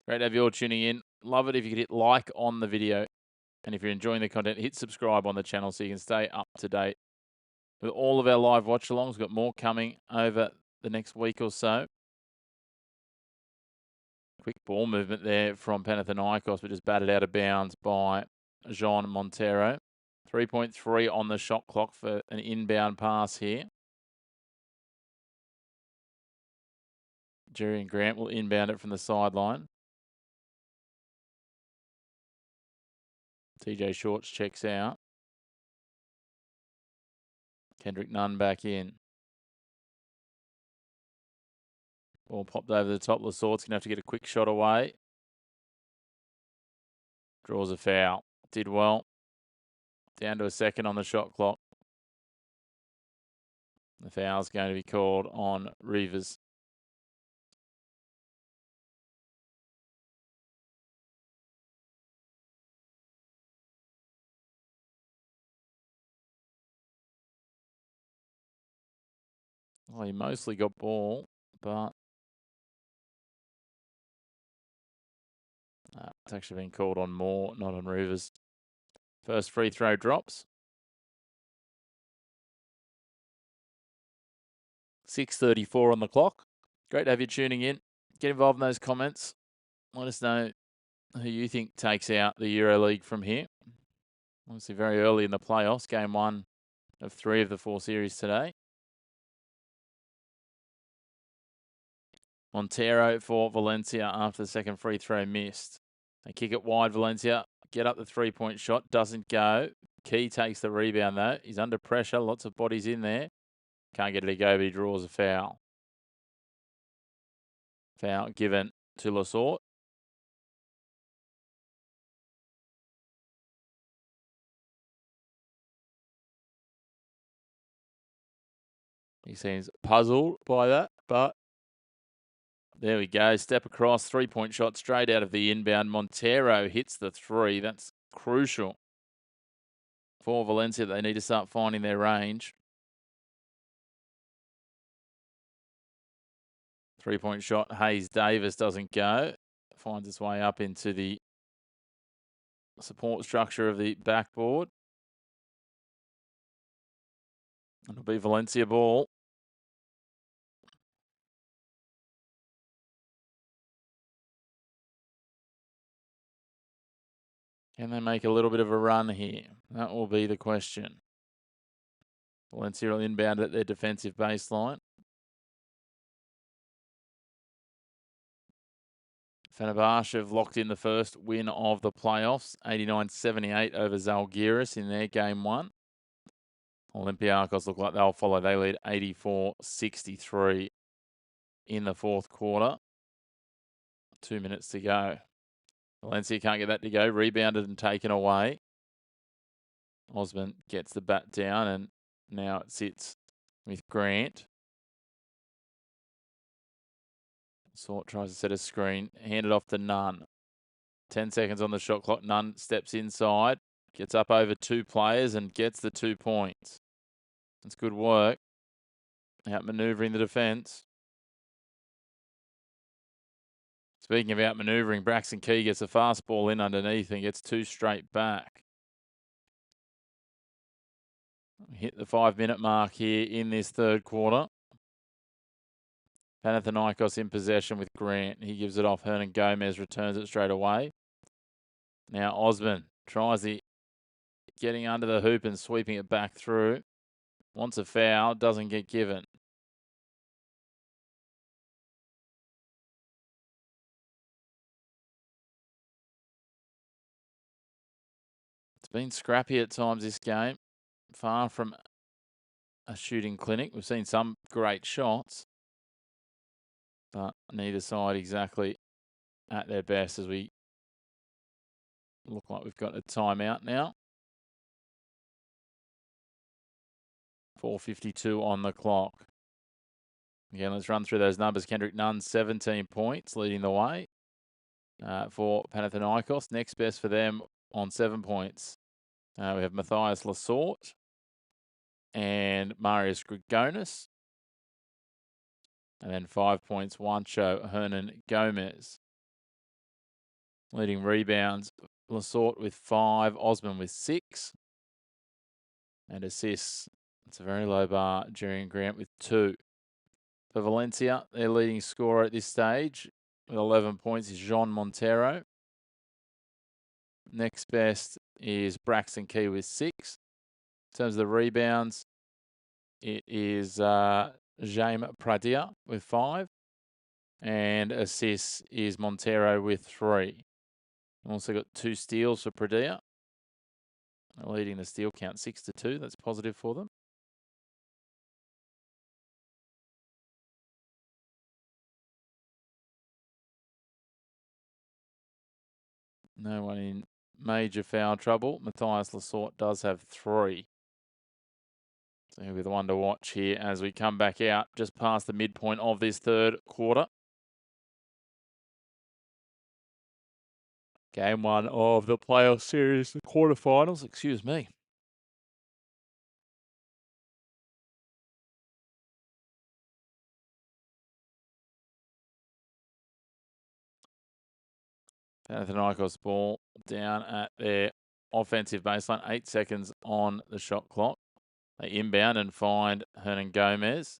Great to have you all tuning in. Love it if you could hit like on the video. And if you're enjoying the content, hit subscribe on the channel so you can stay up to date with all of our live watch-alongs. We've got more coming over the next week or so. Quick ball movement there from Panathinaikos, but just batted out of bounds by Jean Montero. 3.3 on the shot clock for an inbound pass here. Jerry and Grant will inbound it from the sideline. TJ Shorts checks out. Kendrick Nunn back in. Ball popped over the top. Lasort's going to have to get a quick shot away. Draws a foul. Did well. Down to a second on the shot clock. The foul's going to be called on Reavers. Well, he mostly got ball, but it's actually been called on Moore, not on Reavers. First free throw drops. 6:34 on the clock. Great to have you tuning in. Get involved in those comments. Let us know who you think takes out the EuroLeague from here. Obviously very early in the playoffs. Game 1 of 3 of the 4 series today. Montero for Valencia after the second free throw missed. They kick it wide, Valencia. Get up the 3-point shot. Doesn't go. Key takes the rebound, though. He's under pressure. Lots of bodies in there. Can't get it to go, but he draws a foul. Foul given to Lasort. He seems puzzled by that, but there we go. Step across, 3-point shot straight out of the inbound. Montero hits the 3. That's crucial for Valencia. They need to start finding their range. 3-point shot. Hayes Davis doesn't go. Finds its way up into the support structure of the backboard. It'll be Valencia ball. Can they make a little bit of a run here? That will be the question. Valencia will inbound at their defensive baseline. Fenerbahce have locked in the first win of the playoffs, 89-78 over Zalgiris in their game 1. Olympiacos look like they'll follow. They lead 84-63 in the fourth quarter. 2 minutes to go. Valencia can't get that to go. Rebounded and taken away. Osman gets the bat down and now it sits with Grant. Sort tries to set a screen. Handed off to Nunn. 10 seconds on the shot clock. Nunn steps inside. Gets up over 2 players and gets the 2 points. It's good work. Outmanoeuvring the defence. Speaking of outmanoeuvring, Braxton Key gets a fast ball in underneath and gets 2 straight back. Hit the 5-minute mark here in this third quarter. Panathinaikos in possession with Grant. He gives it off. Hernan Gomez returns it straight away. Now Osman tries the getting under the hoop and sweeping it back through. Wants a foul, doesn't get given. It's been scrappy at times this game. Far from a shooting clinic. We've seen some great shots, but neither side exactly at their best as we look like we've got a timeout now. 4:52 on the clock. Again, let's run through those numbers. Kendrick Nunn, 17 points, leading the way for Panathinaikos. Next best for them on 7 points. We have Matthias Lasort and Marius Grigonis. And then 5 points, Juancho Hernan Gomez. Leading rebounds, Lasort with 5, Osman with 6. And assists, it's a very low bar, Jerian Grant with 2. For Valencia, their leading scorer at this stage with 11 points is Jean Montero. Next best is Braxton Key with 6. In terms of the rebounds, it is Jaime Pradilla with 5. And assists is Montero with 3. Also got 2 steals for Pradilla. Leading the steal count 6-2. That's positive for them. No one in major foul trouble. Matthias Lasort does have 3. So he'll be the one to watch here as we come back out just past the midpoint of this third quarter. Game 1 of the playoff series, the quarterfinals, excuse me. Panathinaikos ball down at their offensive baseline. 8 seconds on the shot clock. They inbound and find Hernan Gomez.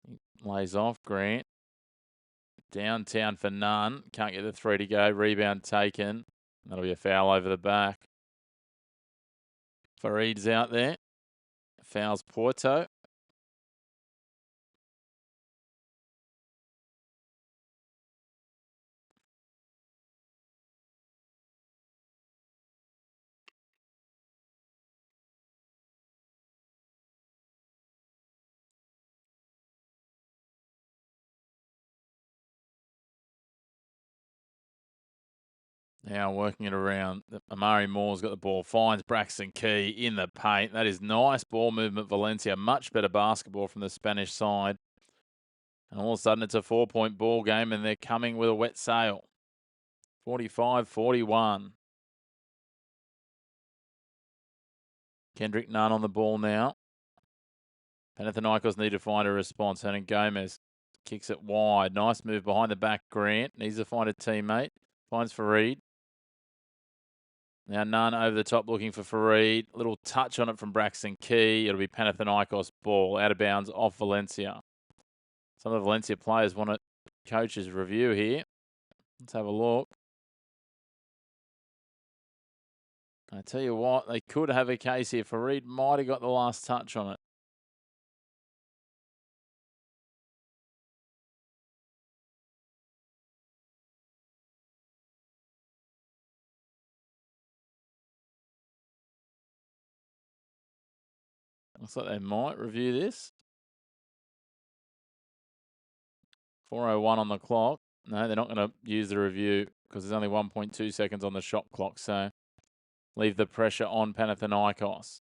He lays off Grant. Downtown for Nunn. Can't get the 3 to go. Rebound taken. That'll be a foul over the back. Farid's out there. Fouls Porto. Now working it around. Amari Moore's got the ball. Finds Braxton Key in the paint. That is nice ball movement, Valencia. Much better basketball from the Spanish side. And all of a sudden, it's a 4-point ball game, and they're coming with a wet sail. 45-41. Kendrick Nunn on the ball now. Panathinaikos need to find a response. Hernan Gomez kicks it wide. Nice move behind the back. Grant needs to find a teammate. Finds Farid. Now Nunn over the top looking for Farid. Little touch on it from Braxton Key. It'll be Panathinaikos ball. Out of bounds off Valencia. Some of the Valencia players want a coach's review here. Let's have a look. I tell you what, they could have a case here. Farid might have got the last touch on it. Looks like they might review this. 4:01 on the clock. No, they're not going to use the review because there's only 1.2 seconds on the shot clock. So leave the pressure on Panathinaikos.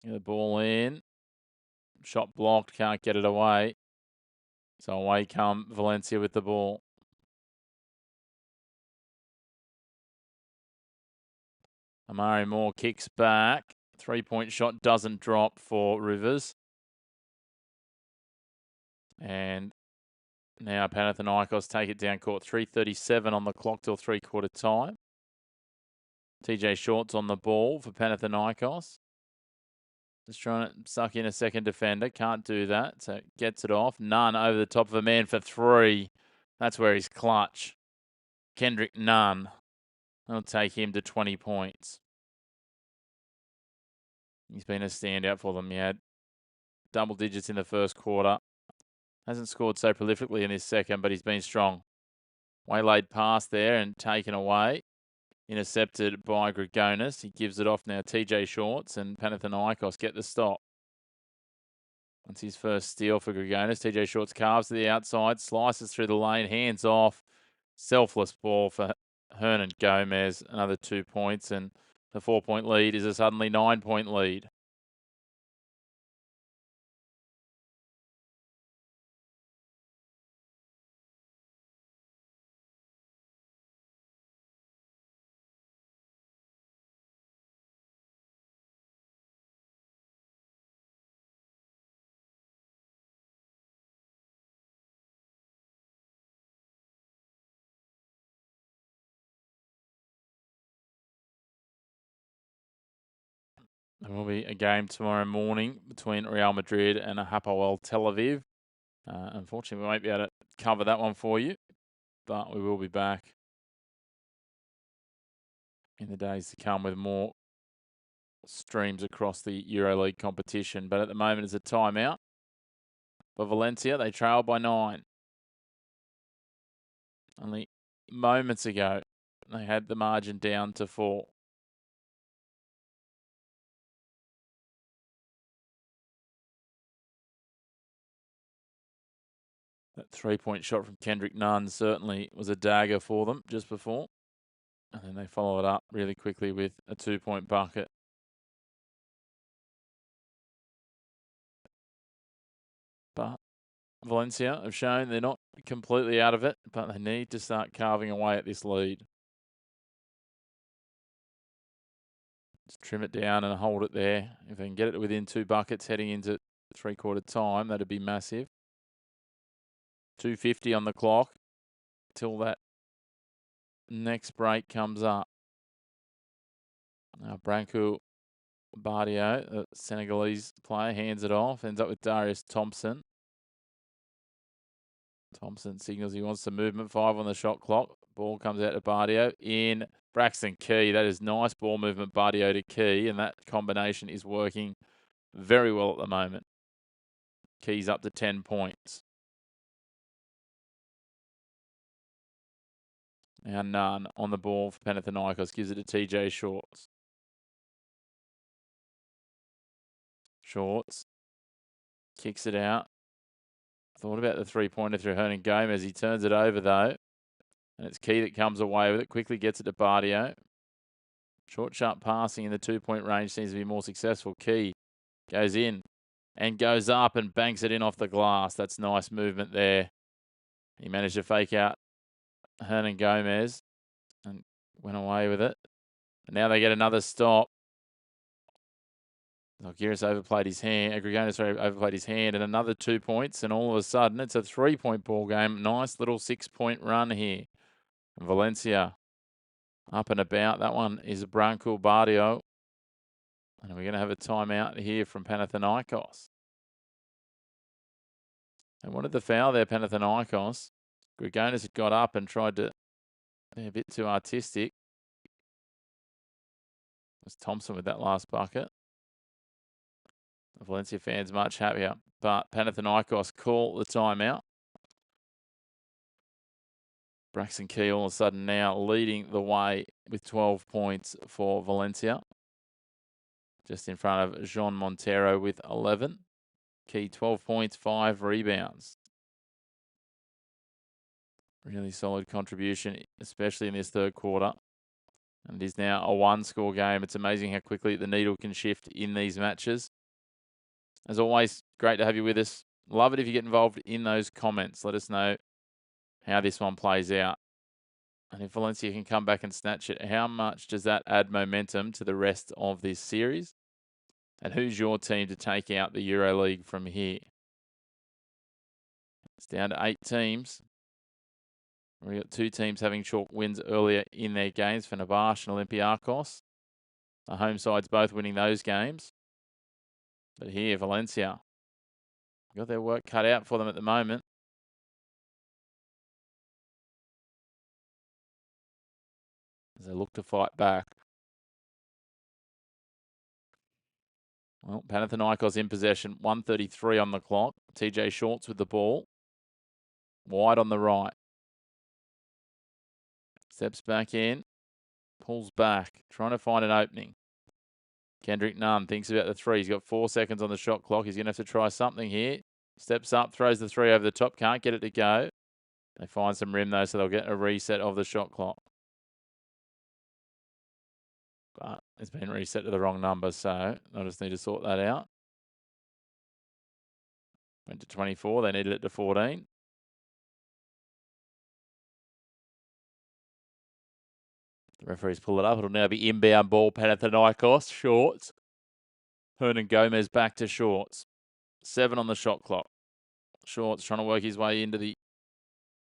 Get the ball in. Shot blocked. Can't get it away. So away come Valencia with the ball. Amari Moore kicks back. 3-point shot doesn't drop for Rivers. And now Panathinaikos take it down court. 3:37 on the clock till three-quarter time. TJ Short's on the ball for Panathinaikos. Just trying to suck in a second defender. Can't do that. So gets it off. Nunn over the top of a man for three. That's where he's clutch. Kendrick Nunn. That'll take him to 20 points. He's been a standout for them. He had double digits in the first quarter. Hasn't scored so prolifically in this second, but he's been strong. Waylaid pass there and taken away. Intercepted by Grigonis. He gives it off now. TJ Shorts and Panathinaikos get the stop. That's his first steal for Grigonis. TJ Shorts carves to the outside, slices through the lane, hands off. Selfless ball for Hernan Gomez. Another 2 points, and the 4-point lead is a suddenly 9-point lead. There will be a game tomorrow morning between Real Madrid and Hapoel Tel Aviv. Unfortunately, we won't be able to cover that one for you, but we will be back in the days to come with more streams across the EuroLeague competition. But at the moment, it's a timeout for Valencia. They trail by 9. Only moments ago, they had the margin down to 4. That 3-point shot from Kendrick Nunn certainly was a dagger for them just before. And then they follow it up really quickly with a 2-point bucket. But Valencia have shown they're not completely out of it, but they need to start carving away at this lead. Just trim it down and hold it there. If they can get it within 2 buckets heading into three-quarter time, that'd be massive. 2:50 on the clock till that next break comes up. Now Branko Bardio, the Senegalese player, hands it off, ends up with Darius Thompson. Thompson signals he wants some movement. 5 on the shot clock. Ball comes out to Bardio in Braxton Key. That is nice ball movement, Bardio to Key, and that combination is working very well at the moment. Key's up to 10 points. Now Nunn on the ball for Panathinaikos. Gives it to TJ Shorts. Shorts. Kicks it out. Thought about the 3-pointer through Hernan Gomez. He turns it over, though. And it's Key that comes away with it. Quickly gets it to Bardio. Short, sharp passing in the 2-point range seems to be more successful. Key goes in and goes up and banks it in off the glass. That's nice movement there. He managed to fake out Hernan Gomez and went away with it. And now they get another stop. Zalgiris overplayed his hand. Grigonis overplayed his hand, and another 2 points. And all of a sudden, it's a 3-point ball game. Nice little 6-point run here. Valencia up and about. That one is Branko Bardio. And we're going to have a timeout here from Panathinaikos. They wanted the foul there, Panathinaikos. Grigonis had got up and tried to be a bit too artistic. It was Thompson with that last bucket. The Valencia fans much happier, but Panathinaikos call the timeout. Braxton Key all of a sudden now leading the way with 12 points for Valencia. Just in front of Jean Montero with 11. Key 12 points, 5 rebounds. Really solid contribution, especially in this third quarter. And it is now a 1-score game. It's amazing how quickly the needle can shift in these matches. As always, great to have you with us. Love it if you get involved in those comments. Let us know how this one plays out. And if Valencia can come back and snatch it, how much does that add momentum to the rest of this series? And who's your team to take out the EuroLeague from here? It's down to 8 teams. We've got 2 teams having chalk wins earlier in their games, Fenerbahce and Olympiacos. The home sides both winning those games. But here, Valencia got their work cut out for them at the moment. As they look to fight back. Well, Panathinaikos in possession, 1:33 on the clock. TJ Shorts with the ball. Wide on the right. Steps back in. Pulls back. Trying to find an opening. Kendrick Nunn thinks about the 3. He's got 4 seconds on the shot clock. He's going to have to try something here. Steps up, throws the 3 over the top. Can't get it to go. They find some rim, though, so they'll get a reset of the shot clock. But it's been reset to the wrong number, so they'll just need to sort that out. Went to 24. They needed it to 14. The referees pull it up. It'll now be inbound ball, Panathinaikos. Shorts. Hernan Gomez back to Shorts. 7 on the shot clock. Shorts trying to work his way into the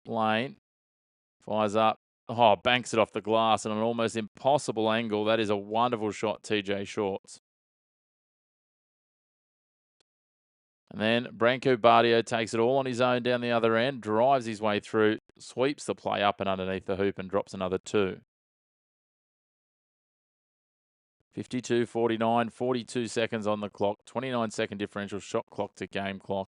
lane. Fires up. Oh, banks it off the glass at an almost impossible angle. That is a wonderful shot, TJ Shorts. And then Branko Bardio takes it all on his own down the other end, drives his way through, sweeps the play up and underneath the hoop and drops another 2. 52-49, 42 seconds on the clock, 29-second differential shot clock to game clock.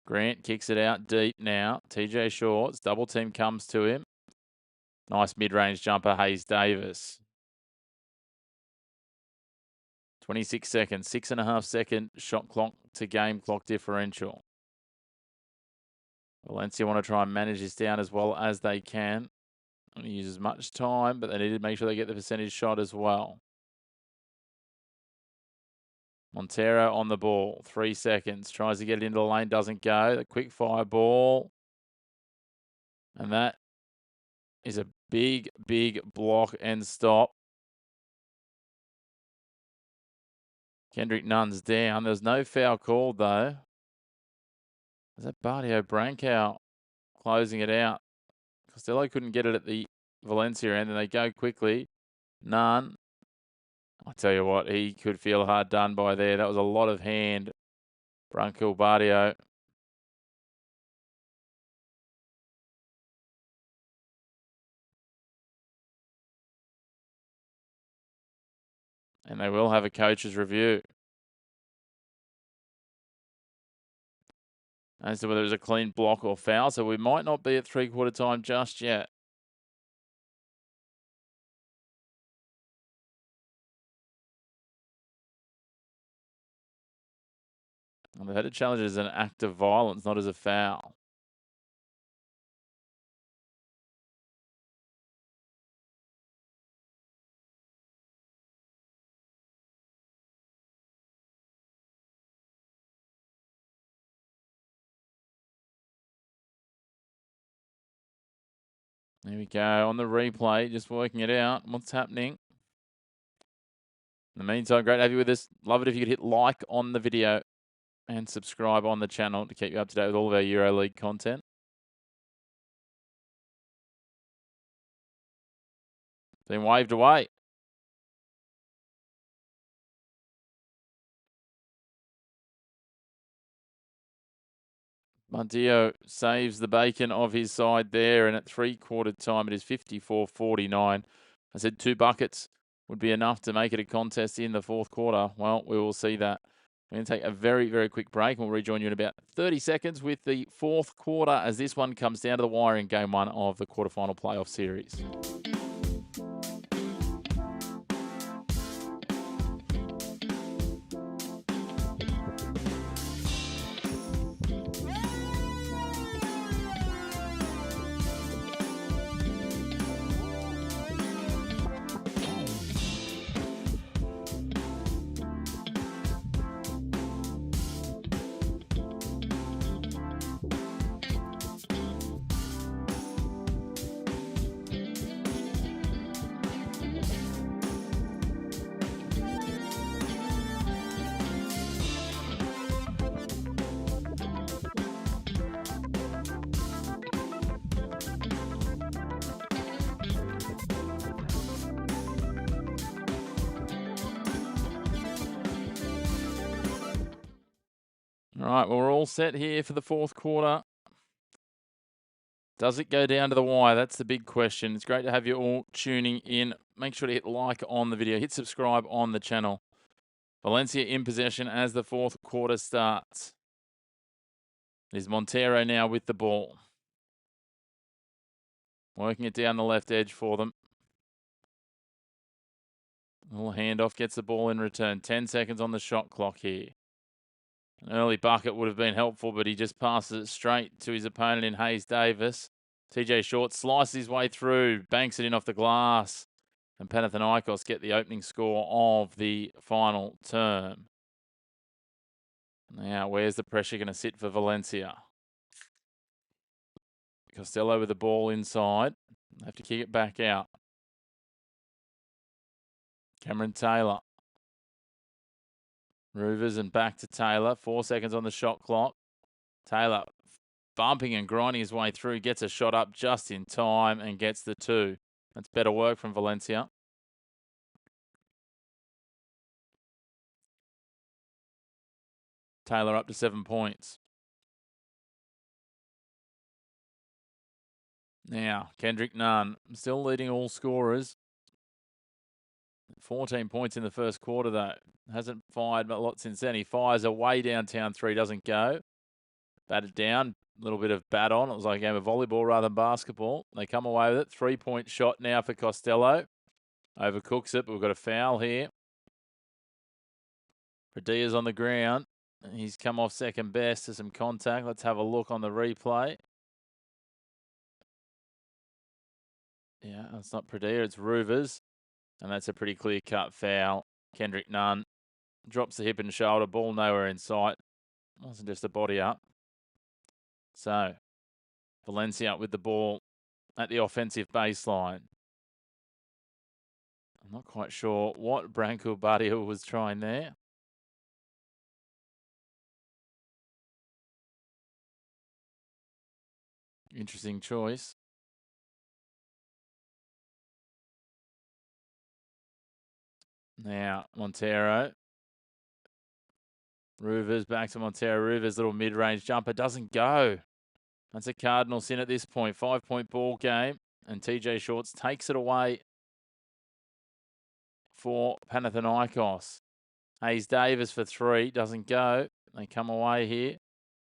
Grant kicks it out deep now. TJ Shorts, double team comes to him. Nice mid-range jumper, Hayes Davis. 26 seconds, 6.5 second shot clock to game clock differential. Valencia want to try and manage this down as well as they can. Don't use as much time, but they need to make sure they get the percentage shot as well. Montero on the ball, 3 seconds. Tries to get it into the lane, doesn't go. The quick fire ball. And that is a big, big block and stop. Kendrick Nunn's down. There's no foul called, though. Is that Bardio Brankow closing it out? Costello couldn't get it at the Valencia end, and they go quickly. Nunn. I tell you what, he could feel hard done by there. That was a lot of hand. Branko Bardio. And they will have a coach's review as to whether it was a clean block or foul. So we might not be at 3/4 time just yet. And they've had to challenge it as an act of violence, not as a foul. There we go on the replay, just working it out. What's happening? In the meantime, great to have you with us. Love it if you could hit like on the video and subscribe on the channel to keep you up to date with all of our EuroLeague content. Been waved away. Bardio saves the bacon of his side there, and at 3/4 time it is 54-49. I said 2 buckets would be enough to make it a contest in the 4th quarter. Well, we will see that. We're going to take a very, very quick break. We'll rejoin you in about 30 seconds with the 4th quarter as this one comes down to the wire in game 1 of the quarterfinal playoff series. All right, well, we're all set here for the fourth quarter. Does it go down to the wire? That's the big question. It's great to have you all tuning in. Make sure to hit like on the video. Hit subscribe on the channel. Valencia in possession as the fourth quarter starts. It is Montero now with the ball. Working it down the left edge for them. A little handoff, gets the ball in return. 10 seconds on the shot clock here. An early bucket would have been helpful, but he just passes it straight to his opponent in Hayes Davis. TJ Short slices his way through, banks it in off the glass, and Panathinaikos get the opening score of the final term. Now, where's the pressure going to sit for Valencia? Costello with the ball inside. They have to kick it back out. Cameron Taylor. Roovers and back to Taylor. 4 seconds on the shot clock. Taylor bumping and grinding his way through. Gets a shot up just in time and gets the 2. That's better work from Valencia. Taylor up to 7 points. Now, Kendrick Nunn still leading all scorers. 14 points in the first quarter, though. Hasn't fired a lot since then. He fires a way downtown 3, doesn't go. Batted down, a little bit of bat on. It was like a game of volleyball rather than basketball. They come away with it. 3-point shot now for Costello. Overcooks it, but we've got a foul here. Padilla's on the ground. He's come off second best to some contact. Let's have a look on the replay. Yeah, it's not Padilla, it's Roovers. And that's a pretty clear-cut foul. Kendrick Nunn drops the hip and shoulder, ball nowhere in sight. Wasn't just a body up. So, Valencia with the ball at the offensive baseline. I'm not quite sure what Branko Badia was trying there. Interesting choice. Now, Montero. Roovers back to Montero. Roovers little mid-range jumper doesn't go. That's a cardinal sin at this point. 5-point ball game. And TJ Shorts takes it away for Panathinaikos. Hayes Davis for 3. Doesn't go. They come away here.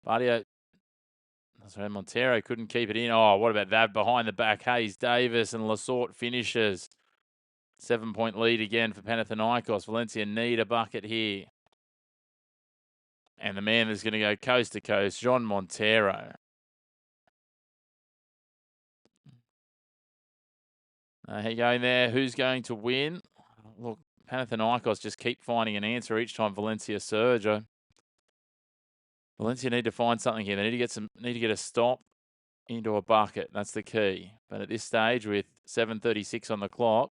Badia. Sorry, Montero couldn't keep it in. Oh, what about that? Behind the back, Hayes Davis and Lasort finishes. 7-point lead again for Panathinaikos. Valencia need a bucket here. And the man that's going to go coast to coast, John Montero. How you going there? Who's going to win? Look, Panathinaikos just keep finding an answer each time Valencia surge. Valencia need to find something here. They need to get a stop into a bucket. That's the key. But at this stage, with 7:36 on the clock,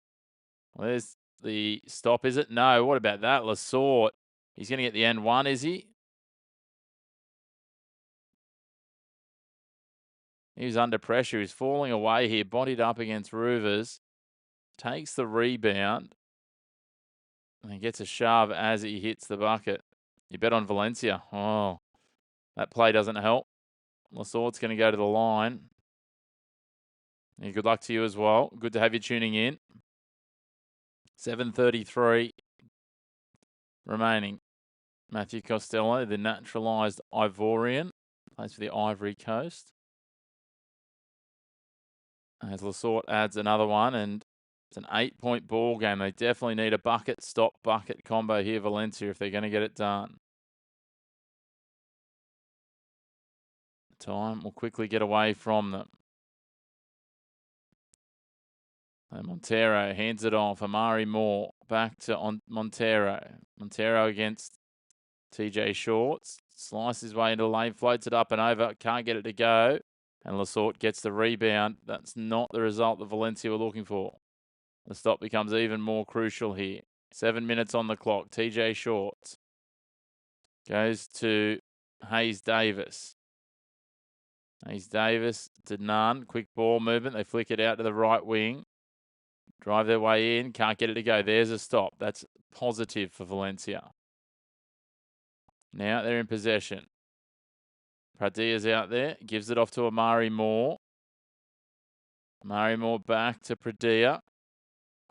well, there's the stop, is it? No. What about that? Lasort. He's going to get the N1, is he? He was under pressure. He's falling away here. Bodied up against Roovers. Takes the rebound. And gets a shove as he hits the bucket. You bet on Valencia. Oh, that play doesn't help. Lasort's going to go to the line. And good luck to you as well. Good to have you tuning in. 7:33 remaining. Matthew Costello, the naturalised Ivorian, plays for the Ivory Coast. As Lasort adds another one, and it's an 8-point ball game. They definitely need a bucket, stop, bucket combo here, Valencia, if they're going to get it done. Time will quickly get away from them. And Montero hands it off. Amari Moore back to Montero. Montero against TJ Shorts. Slices his way into the lane, floats it up and over. Can't get it to go. And Lasort gets the rebound. That's not the result that Valencia were looking for. The stop becomes even more crucial here. 7 minutes on the clock. TJ Shorts goes to Hayes Davis. Hayes Davis to Nunn. Quick ball movement. They flick it out to the right wing. Drive their way in. Can't get it to go. There's a stop. That's positive for Valencia. Now they're in possession. Pradia's out there. Gives it off to Amari Moore. Amari Moore back to Pradia.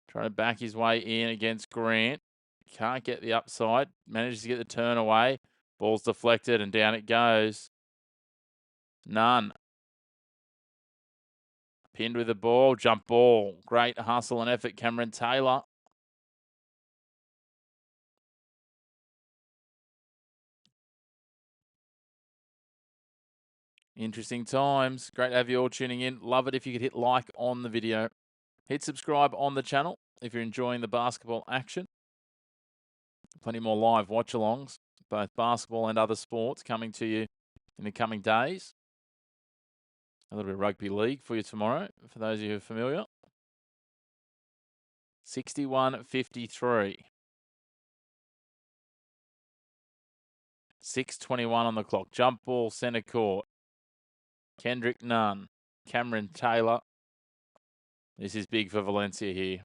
Trying to back his way in against Grant. Can't get the upside. Manages to get the turn away. Ball's deflected and down it goes. None. Pinned with the ball. Jump ball. Great hustle and effort, Cameron Taylor. Interesting times. Great to have you all tuning in. Love it if you could hit like on the video. Hit subscribe on the channel if you're enjoying the basketball action. Plenty more live watch-alongs, both basketball and other sports, coming to you in the coming days. A little bit of rugby league for you tomorrow, for those of you who are familiar. 61-53. 6:21 on the clock. Jump ball, centre court. Kendrick Nunn. Cameron Taylor. This is big for Valencia here.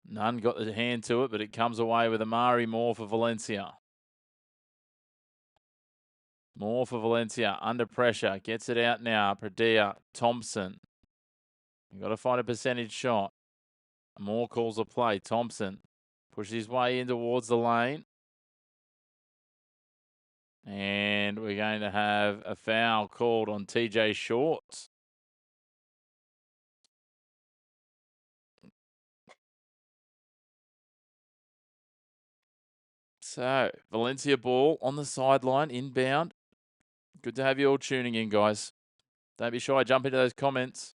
Nunn got the hand to it, but it comes away with Amari Moore for Valencia. Moore for Valencia, under pressure. Gets it out now. Pradia, Thompson. You've got to find a percentage shot. Moore calls a play. Thompson pushes his way in towards the lane. And we're going to have a foul called on TJ Shorts. So, Valencia ball on the sideline, inbound. Good to have you all tuning in, guys. Don't be shy. Jump into those comments.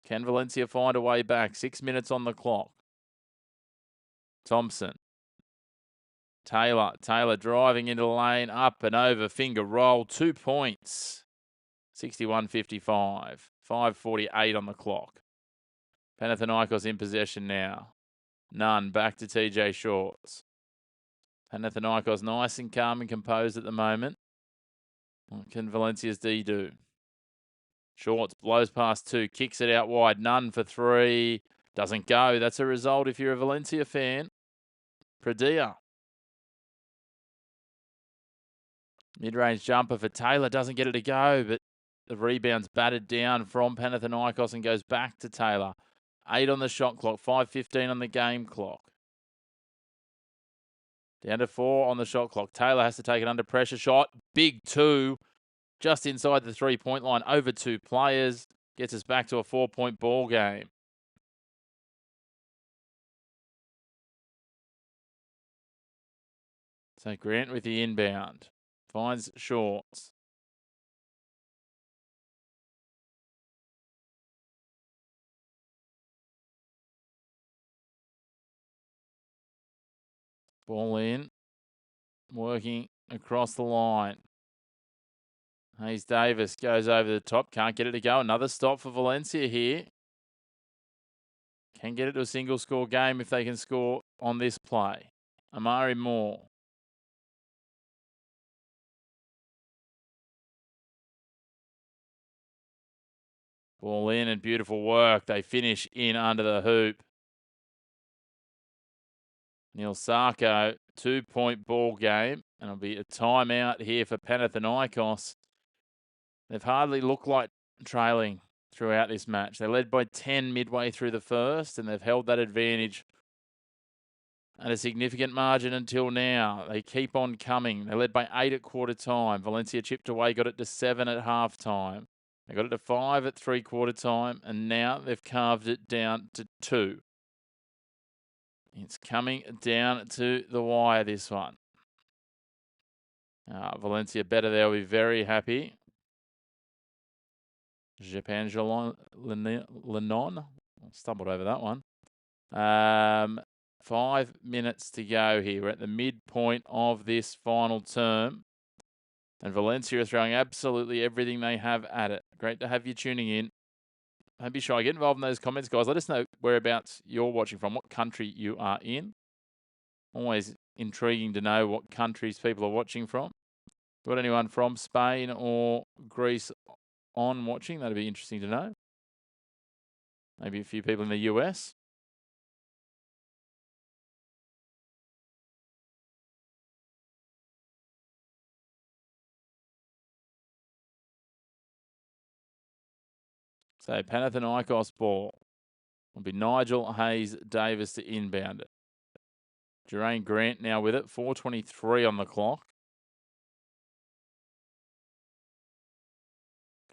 Can Valencia find a way back? 6 minutes on the clock. Thompson. Taylor driving into the lane, up and over, finger roll, 2 points. 61-55, 5:48 on the clock. Panathinaikos in possession now. Nunn back to TJ Shorts. Panathinaikos nice and calm and composed at the moment. What can Valencia's D do? Shorts blows past 2, kicks it out wide. Nunn for 3. Doesn't go. That's a result if you're a Valencia fan. Pradia. Mid-range jumper for Taylor. Doesn't get it to go, but the rebound's batted down from Panathinaikos and goes back to Taylor. 8 on the shot clock. 5:15 on the game clock. Down to 4 on the shot clock. Taylor has to take it under pressure shot. Big 2. Just inside the 3-point line. Over 2 players. Gets us back to a 4-point ball game. So Grant with the inbound. Finds Shorts. Ball in. Working across the line. Hayes Davis goes over the top. Can't get it to go. Another stop for Valencia here. Can get it to a single score game if they can score on this play. Amari Moore. Ball in and beautiful work. They finish in under the hoop. Neil Sarko, 2-point ball game. And it'll be a timeout here for Panathinaikos. They've hardly looked like trailing throughout this match. They led by 10 midway through the first, and they've held that advantage at a significant margin until now. They keep on coming. They led by 8 at quarter time. Valencia chipped away, got it to 7 at half time. They got it to 5 at three-quarter time, and now they've carved it down to 2. It's coming down to the wire, this one. Valencia better. They'll be very happy. Japan Lennon. Stumbled over that one. 5 minutes to go here. We're at the midpoint of this final term. And Valencia are throwing absolutely everything they have at it. Great to have you tuning in. Don't be shy. Get involved in those comments, guys. Let us know whereabouts you're watching from, what country you are in. Always intriguing to know what countries people are watching from. Got anyone from Spain or Greece on watching? That'd be interesting to know. Maybe a few people in the US. So Panathinaikos ball. Will be Nigel Hayes Davis to inbound it. Jermaine Grant now with it. 4:23 on the clock.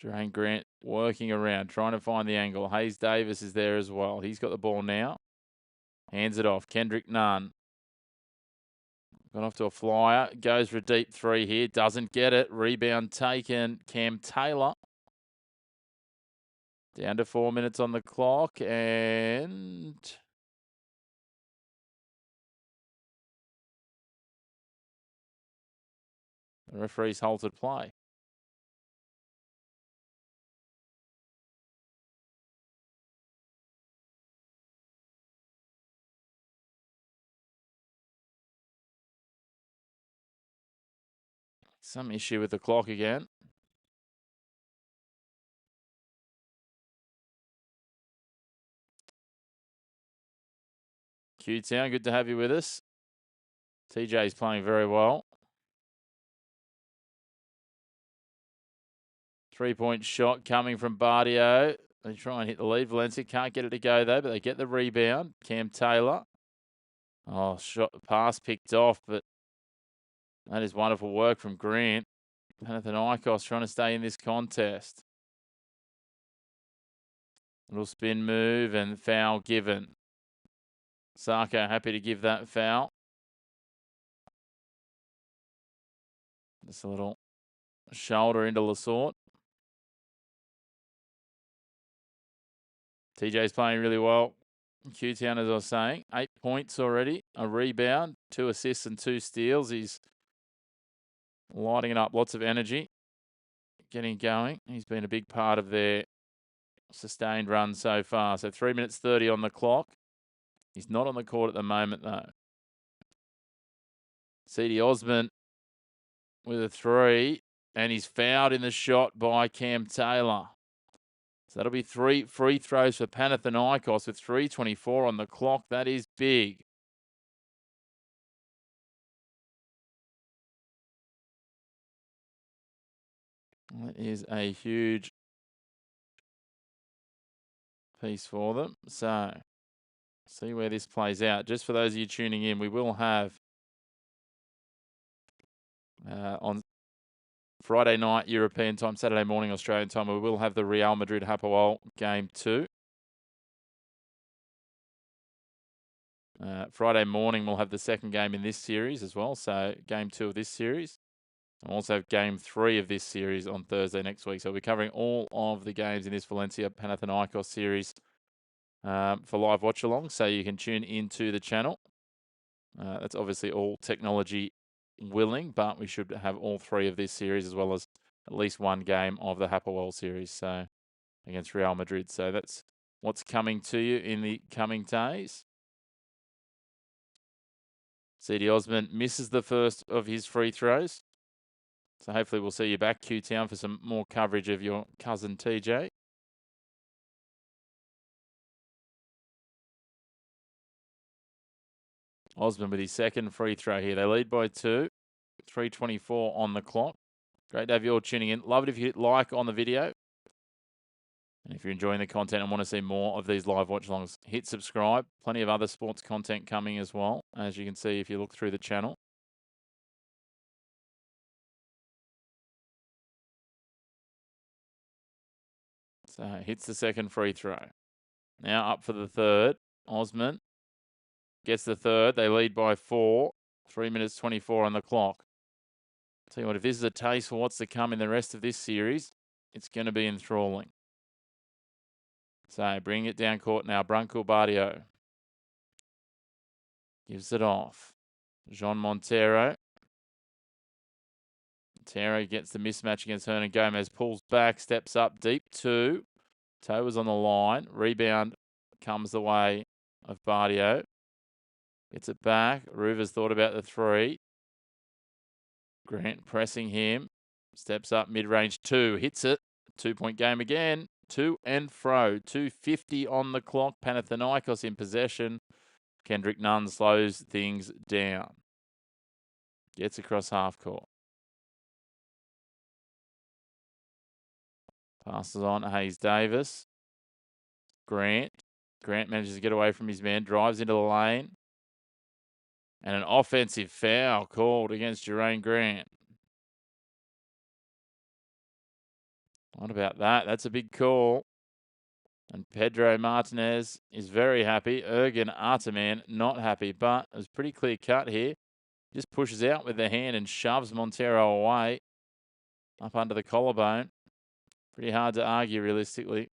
Jermaine Grant working around, trying to find the angle. Hayes Davis is there as well. He's got the ball now. Hands it off. Kendrick Nunn. Gone off to a flyer. Goes for a deep three here. Doesn't get it. Rebound taken. Cam Taylor. Down to 4 minutes on the clock. And the referee's halted play. Some issue with the clock again. Q-Town, good to have you with us. TJ's playing very well. 3-point shot coming from Bardio. They try and hit the lead. Valencia can't get it to go, though, but they get the rebound. Cam Taylor. Oh, shot pass picked off, but that is wonderful work from Grant. Panathinaikos trying to stay in this contest. Little spin move and foul given. Sarko happy to give that foul. Just a little shoulder into Lasort. TJ's playing really well. Q-Town, as I was saying, 8 points already, a rebound, 2 assists and 2 steals. He's lighting it up, lots of energy, getting going. He's been a big part of their sustained run so far. So 3 minutes 30 on the clock. He's not on the court at the moment, though. C.D. Osman with a 3, and he's fouled in the shot by Cam Taylor. So that'll be 3 free throws for Panathinaikos with 3:24 on the clock. That is big. That is a huge piece for them. So, see where this plays out. Just for those of you tuning in, we will have on Friday night European time, Saturday morning Australian time, we will have the Real Madrid Hapoel game 2. Friday morning we'll have the second game in this series as well. So game 2 of this series. We'll also have game 3 of this series on Thursday next week. So we're covering all of the games in this Valencia Panathinaikos series for live watch along. So you can tune into the channel. That's obviously all technology willing, but we should have all 3 of this series as well as at least one game of the Hapoel series. So against Real Madrid. So that's what's coming to you in the coming days. C.D. Osman misses the first of his free throws. So hopefully we'll see you back, Q-Town, for some more coverage of your cousin TJ. Osman with his second free throw here. They lead by 2. 3:24 on the clock. Great to have you all tuning in. Love it if you hit like on the video. And if you're enjoying the content and want to see more of these live watch-alongs, hit subscribe. Plenty of other sports content coming as well, as you can see if you look through the channel. So hits the second free throw. Now up for the third. Osman gets the third. They lead by 4. 3 minutes 24 on the clock. Tell you what, if this is a taste for what's to come in the rest of this series, it's going to be enthralling. So bring it down court now. Branco Bardio gives it off. Jean Montero. Montero gets the mismatch against Hernan Gomez. Pulls back, steps up deep 2. Toe was on the line. Rebound comes the way of Bardio. Gets it back. Ruvers thought about the 3. Grant pressing him. Steps up mid-range 2. Hits it. 2-point game again. To and fro. 2:50 on the clock. Panathinaikos in possession. Kendrick Nunn slows things down. Gets across half court. Passes on Hayes Davis. Grant. Grant manages to get away from his man, drives into the lane. And an offensive foul called against Jermaine Grant. What about that? That's a big call. And Pedro Martinez is very happy. Ergen Arteman not happy, but it was pretty clear cut here. Just pushes out with the hand and shoves Montero away up under the collarbone. Pretty hard to argue realistically.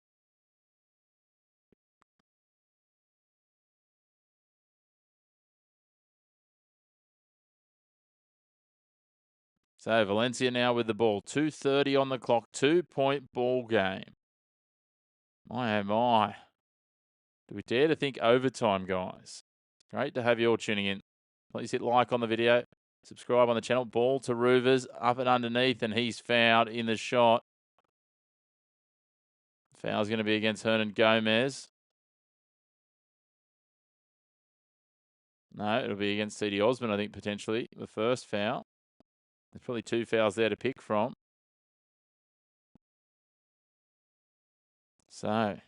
So Valencia now with the ball. 2:30 on the clock. 2-point ball game. My oh my. Do we dare to think overtime, guys? Great to have you all tuning in. Please hit like on the video. Subscribe on the channel. Ball to Roovers. Up and underneath, and he's fouled in the shot. Foul's going to be against Hernan Gomez. No, it'll be against C.D. Osman, I think, potentially. The first foul. There's probably 2 fouls there to pick from. So,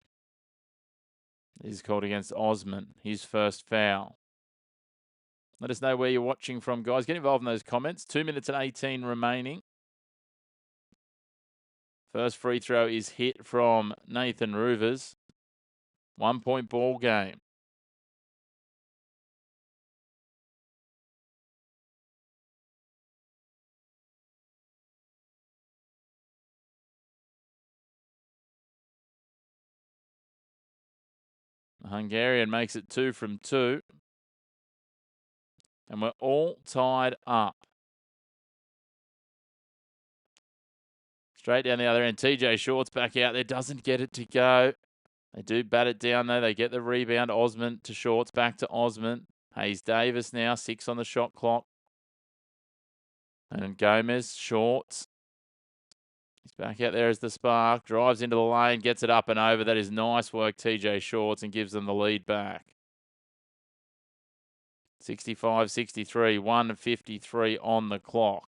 this is called against Osman. His first foul. Let us know where you're watching from, guys. Get involved in those comments. 2 minutes and 18 remaining. First free throw is hit from Nathan Roovers. 1-point ball game. The Hungarian makes it 2 from 2. And we're all tied up. Straight down the other end. TJ Short's back out there. Doesn't get it to go. They do bat it down, though. They get the rebound. Osman to Shorts. Back to Osman. Hayes Davis now. 6 on the shot clock. And Gomez. Shorts. He's back out there as the spark. Drives into the lane. Gets it up and over. That is nice work, TJ Shorts, and gives them the lead back. 65-63. 1:53 on the clock.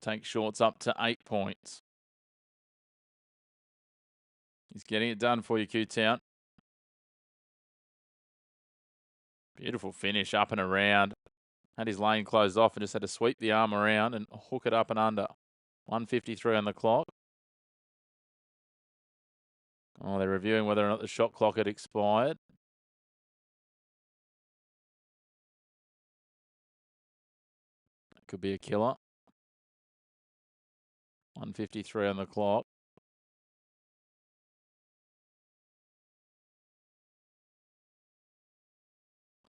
Take Shorts up to 8 points. He's getting it done for you, Q-Town. Beautiful finish up and around. Had his lane closed off and just had to sweep the arm around and hook it up and under. 1:53 on the clock. Oh, they're reviewing whether or not the shot clock had expired. That could be a killer. 1:53 on the clock.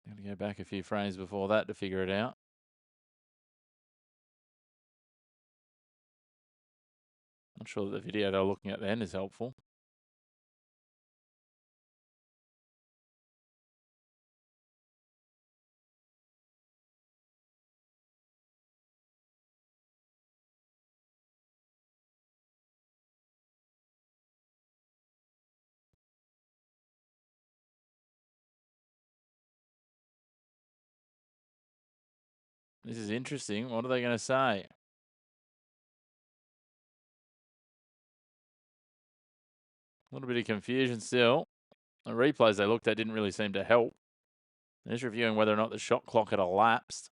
Got to go back a few frames before that to figure it out. Not sure that the video they were looking at then is helpful. This is interesting. What are they going to say? A little bit of confusion still. The replays they looked at didn't really seem to help. They're just reviewing whether or not the shot clock had elapsed.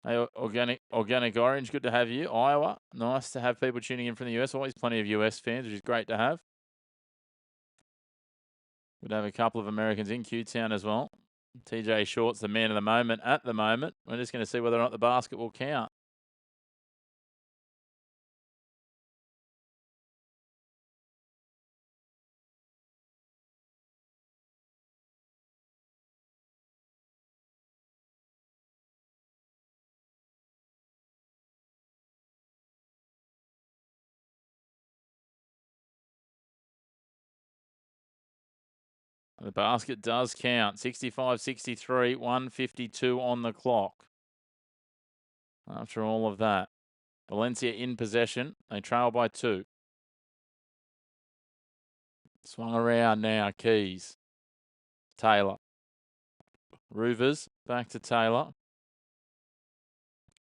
Hey, Organic Orange, good to have you. Iowa, nice to have people tuning in from the US. Always plenty of US fans, which is great to have. Good to have a couple of Americans in Q-Town as well. TJ Short's the man of the moment at the moment. We're just going to see whether or not the basket will count. The basket does count. 65-63, 1:52 on the clock. After all of that, Valencia in possession. They trail by 2. Swung around now, Keys. Taylor. Roovers back to Taylor.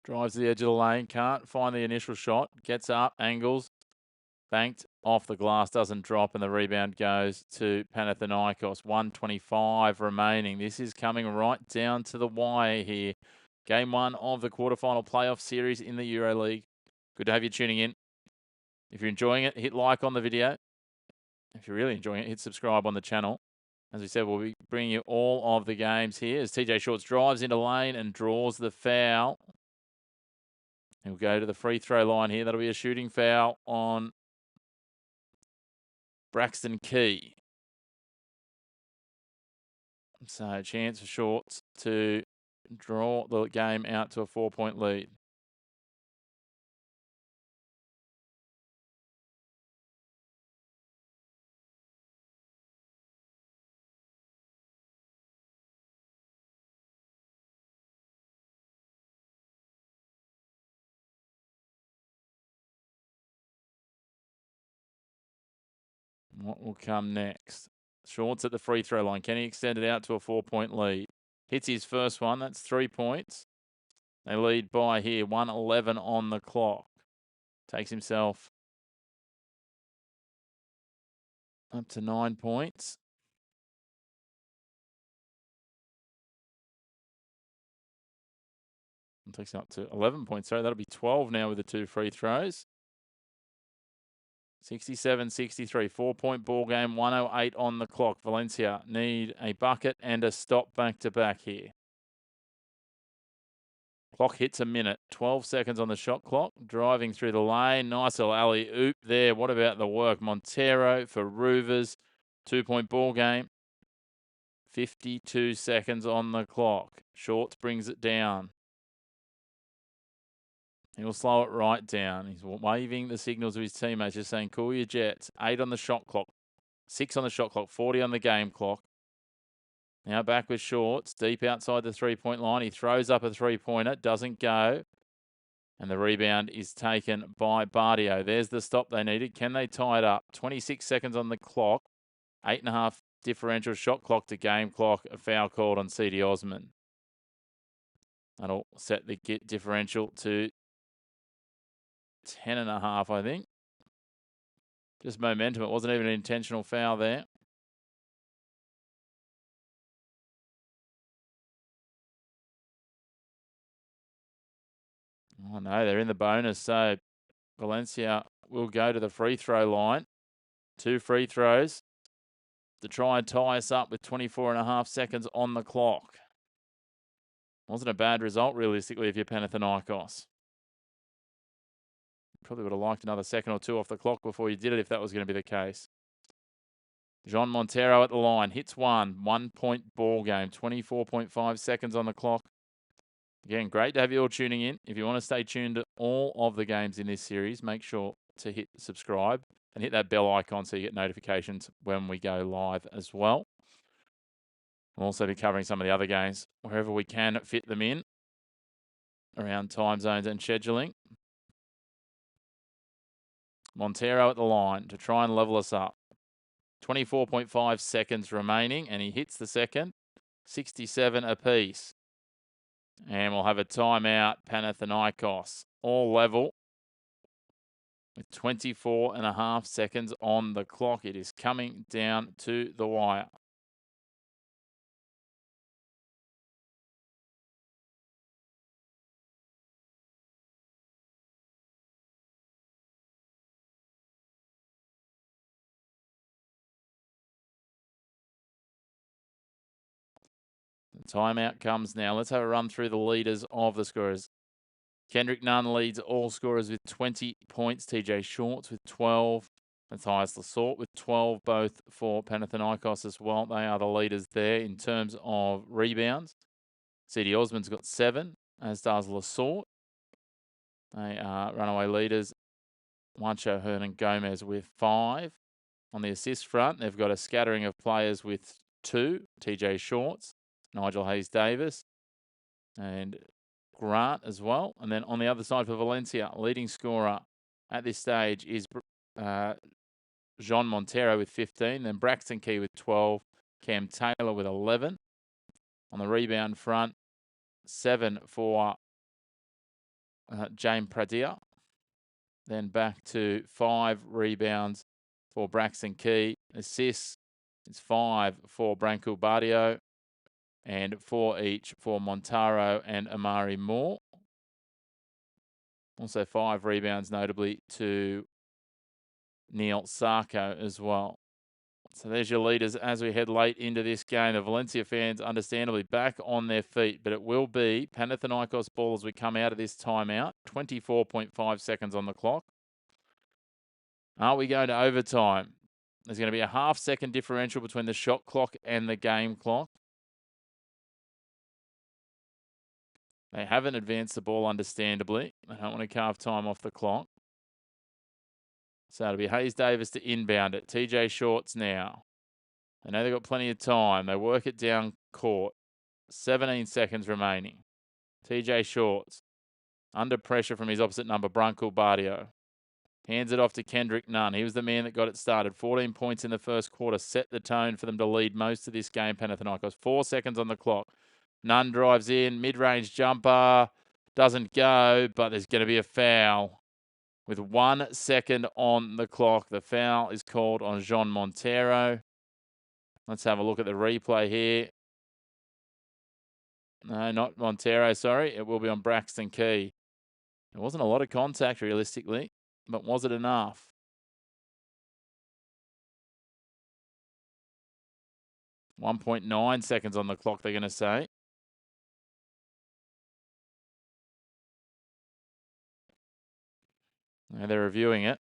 Drives to the edge of the lane. Can't find the initial shot. Gets up, angles. Banked off the glass, doesn't drop, and the rebound goes to Panathinaikos. 1:25 remaining. This is coming right down to the wire here. Game 1 of the quarterfinal playoff series in the EuroLeague. Good to have you tuning in. If you're enjoying it, hit like on the video. If you're really enjoying it, hit subscribe on the channel. As we said, we'll be bringing you all of the games here as TJ Shorts drives into lane and draws the foul. He'll go to the free throw line here. That'll be a shooting foul on Braxton Key. So a chance for Shorts to draw the game out to a 4-point lead. What will come next? Shorts at the free throw line. Can he extend it out to a 4-point lead? Hits his first one. That's 3 points. They lead by here. 1:11 on the clock. Takes himself up to 9 points. And takes him up to 11 points. Sorry, that'll be 12 now with the 2 free throws. 67-63, 4-point ball game, 1:08 on the clock. Valencia need a bucket and a stop back-to-back here. Clock hits a minute, 12 seconds on the shot clock. Driving through the lane, nice little alley-oop there. What about the work? Montero for Roovers, 2-point ball game. 52 seconds on the clock. Shorts brings it down. He'll slow it right down. He's waving the signals to his teammates, just saying, cool your jets. 8 on the shot clock, 6 on the shot clock, 40 on the game clock. Now back with Shorts, deep outside the 3-point line. He throws up a 3-pointer, doesn't go. And the rebound is taken by Bardio. There's the stop they needed. Can they tie it up? 26 seconds on the clock. 8.5 differential shot clock to game clock. A foul called on C.D. Osman. That'll set the differential to 10.5, I think. Just momentum. It wasn't even an intentional foul there. Oh, no, they're in the bonus. So Valencia will go to the free throw line. 2 free throws to try and tie us up with 24.5 seconds on the clock. Wasn't a bad result, realistically, if you're Panathinaikos. Probably would have liked another second or 2 off the clock before you did it if that was going to be the case. Jean Montero at the line. Hits 1-point ball game. 24.5 seconds on the clock. Again, great to have you all tuning in. If you want to stay tuned to all of the games in this series, make sure to hit subscribe and hit that bell icon so you get notifications when we go live as well. We'll also be covering some of the other games wherever we can fit them in around time zones and scheduling. Montero at the line to try and level us up. 24.5 seconds remaining, and he hits the second. 67 apiece. And we'll have a timeout, Panathinaikos. All level with 24.5 seconds on the clock. It is coming down to the wire. The timeout comes now. Let's have a run through the leaders of the scorers. Kendrick Nunn leads all scorers with 20 points. TJ Shorts with 12. Matthias Lasort with 12, both for Panathinaikos as well. They are the leaders there in terms of rebounds. C.D. Osman's got 7, as does Lasort. They are runaway leaders. Juancho Hernan Gomez with 5. On the assist front, they've got a scattering of players with 2. TJ Shorts, Nigel Hayes-Davis, and Grant as well. And then on the other side for Valencia, leading scorer at this stage is Jean Montero with 15. Then Braxton Key with 12. Cam Taylor with 11. On the rebound front, 7 for James Pradilla. Then back to 5 rebounds for Braxton Key. Assists, it's 5 for Branko Bardio and 4 each for Montaro and Amari Moore. Also 5 rebounds, notably, to Neil Sarko as well. So there's your leaders as we head late into this game. The Valencia fans, understandably, back on their feet, but it will be Panathinaikos ball as we come out of this timeout. 24.5 seconds on the clock. Are we going to overtime? There's going to be a half-second differential between the shot clock and the game clock. They haven't advanced the ball, understandably. They don't want to carve time off the clock. So it'll be Hayes Davis to inbound it. TJ Shorts now. They know they've got plenty of time. They work it down court. 17 seconds remaining. TJ Shorts under pressure from his opposite number, Branko Bardio. Hands it off to Kendrick Nunn. He was the man that got it started. 14 points in the first quarter. Set the tone for them to lead most of this game, Panathinaikos. 4 seconds on the clock. Nunn drives in. Mid-range jumper. Doesn't go, but there's going to be a foul. With 1 second on the clock, the foul is called on Jean Montero. Let's have a look at the replay here. No, not Montero, sorry. It will be on Braxton Key. There wasn't a lot of contact, realistically, but was it enough? .9 seconds on the clock, they're going to say. Now they're reviewing it.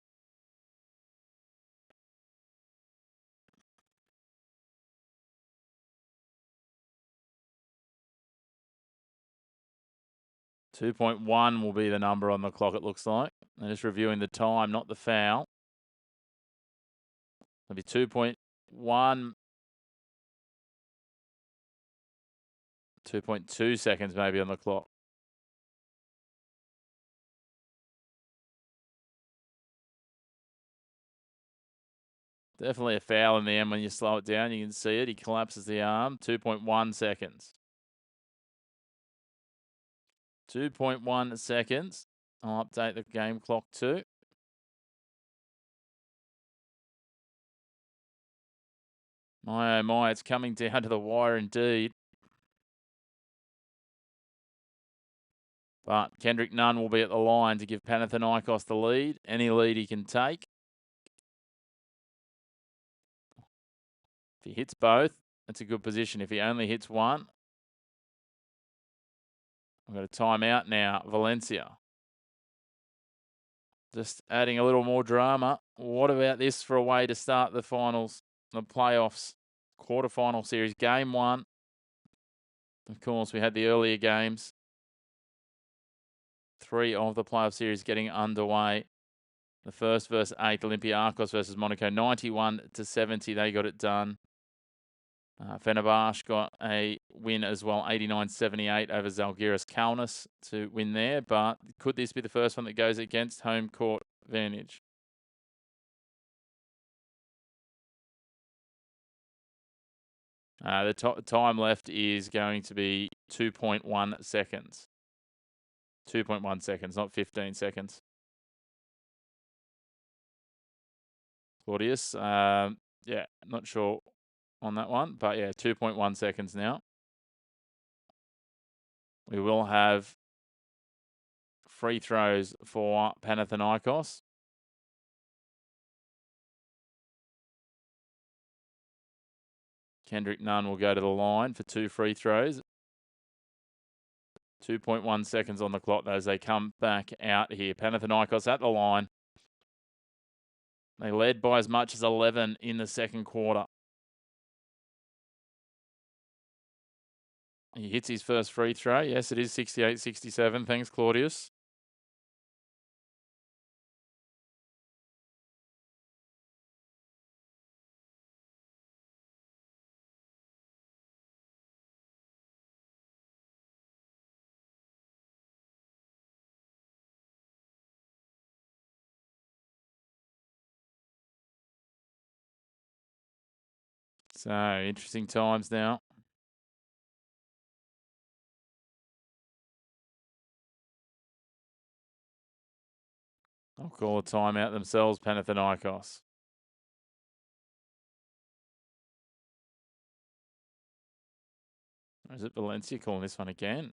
.1 will be the number on the clock, it looks like. They're just reviewing the time, not the foul. It'll be 2.1. 2.2 seconds maybe on the clock. Definitely a foul in the end when you slow it down. You can see it. He collapses the arm. 2.1 seconds. 2.1 seconds. I'll update the game clock too. My oh my, it's coming down to the wire indeed. But Kendrick Nunn will be at the line to give Panathinaikos the lead. Any lead he can take. If he hits both, that's a good position. If he only hits one, we've got a timeout now, Valencia. Just adding a little more drama. What about this for a way to start the finals, the playoffs, quarterfinal series, game 1. Of course, we had the earlier games. 3 of the playoff series getting underway. The first versus 8th, Olympiacos versus Monaco, 91-70. They got it done. Fenerbahce got a win as well, 89-78 over Zalgiris Kaunas to win there. But could this be the first one that goes against home court advantage? The time left is going to be 2.1 seconds. 2.1 seconds, not 15 seconds. Claudius, yeah, not sure on that one, but yeah, 2.1 seconds now. We will have free throws for Panathinaikos. Kendrick Nunn will go to the line for 2 free throws. 2.1 seconds on the clock as they come back out here. Panathinaikos at the line. They led by as much as 11 in the second quarter. He hits his first free throw. Yes, it is 68-67. Thanks, Claudius. So, interesting times now. I'll call a timeout themselves, Panathinaikos. Or is it Valencia calling this one again?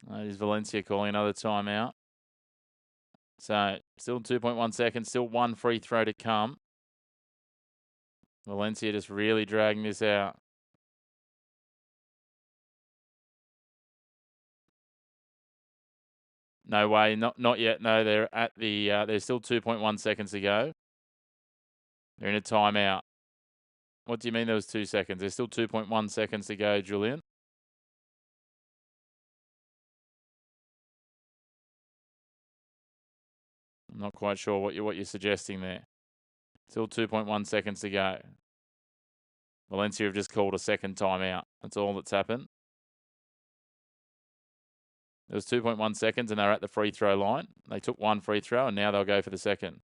It is Valencia calling another timeout. So, still 2.1 seconds, still one free throw to come. Valencia just really dragging this out. No way, not yet. No, they're at the. There's still 2.1 seconds to go. They're in a timeout. What do you mean there was 2 seconds? There's still 2.1 seconds to go, Julian. I'm not quite sure what you're suggesting there. Still 2.1 seconds to go. Valencia have just called a second timeout. That's all that's happened. There was 2.1 seconds and they're at the free throw line. They took one free throw and now they'll go for the second.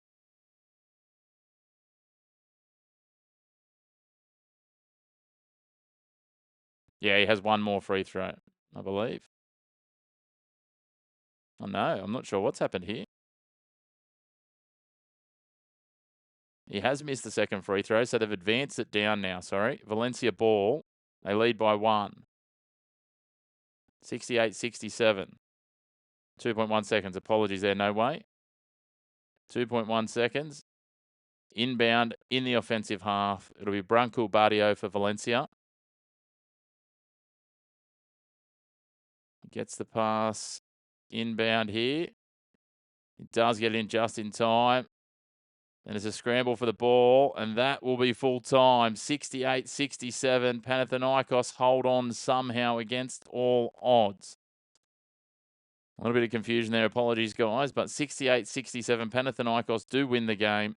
Yeah, he has one more free throw, I believe. Oh, no, I'm not sure what's happened here. He has missed the second free throw, so they've advanced it down now, sorry. Valencia ball. They lead by 1. 68-67. 2.1 seconds. Apologies there, no way. 2.1 seconds. Inbound in the offensive half. It'll be Branco Barrio for Valencia. Gets the pass inbound here. He does get it in just in time. And it's a scramble for the ball, and that will be full time. 68-67. Panathinaikos hold on somehow against all odds. A little bit of confusion there. Apologies, guys. But 68-67. Panathinaikos do win the game.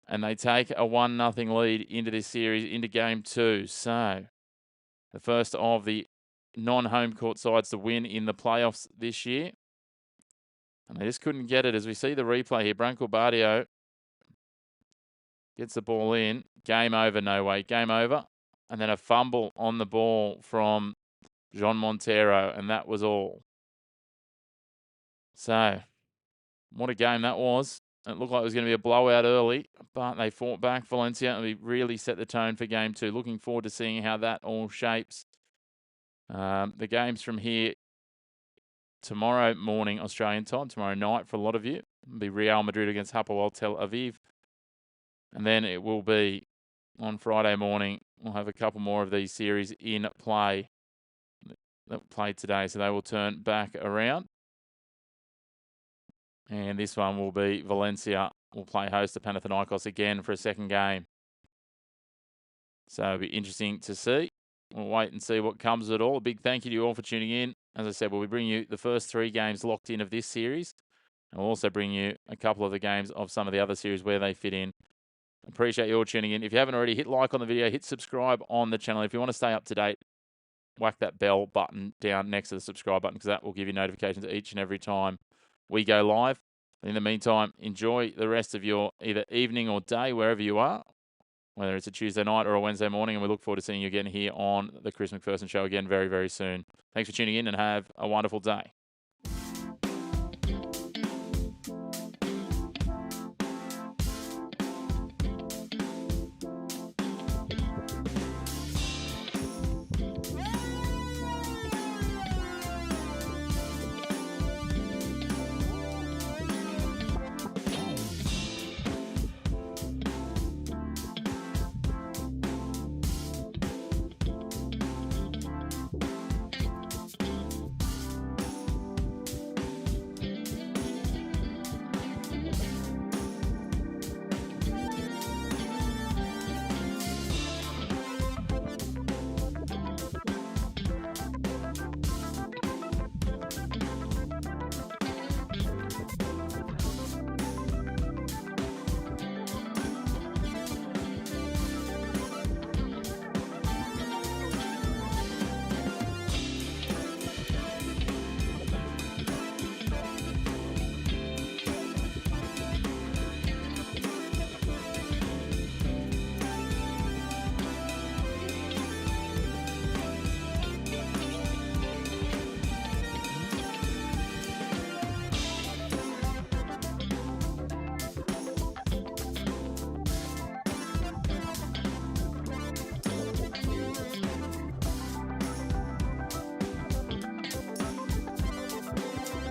And they take a 1-0 lead into this series, into game 2. So, the first of the non-home court sides to win in the playoffs this year. And they just couldn't get it. As we see the replay here, Branco Barrio gets the ball in. Game over, no way. Game over. And then a fumble on the ball from John Montero, and that was all. So, what a game that was. It looked like it was going to be a blowout early, but they fought back, Valencia, and we really set the tone for game 2. Looking forward to seeing how that all shapes. The games from here tomorrow morning, Australian time, tomorrow night for a lot of you. It'll be Real Madrid against Hapoel Tel Aviv. And then it will be on Friday morning. We'll have a couple more of these series in play that played today, so they will turn back around. And this one will be Valencia will play host to Panathinaikos again for a second game. So it'll be interesting to see. We'll wait and see what comes of it all. A big thank you to you all for tuning in. As I said, we'll be bringing you the first 3 games locked in of this series. And we'll also bring you a couple of the games of some of the other series where they fit in. Appreciate you all tuning in. If you haven't already, hit like on the video, hit subscribe on the channel. If you want to stay up to date, whack that bell button down next to the subscribe button because that will give you notifications each and every time we go live. In the meantime, enjoy the rest of your either evening or day, wherever you are, whether it's a Tuesday night or a Wednesday morning, and we look forward to seeing you again here on the Chris McPherson Show again very, very soon. Thanks for tuning in and have a wonderful day.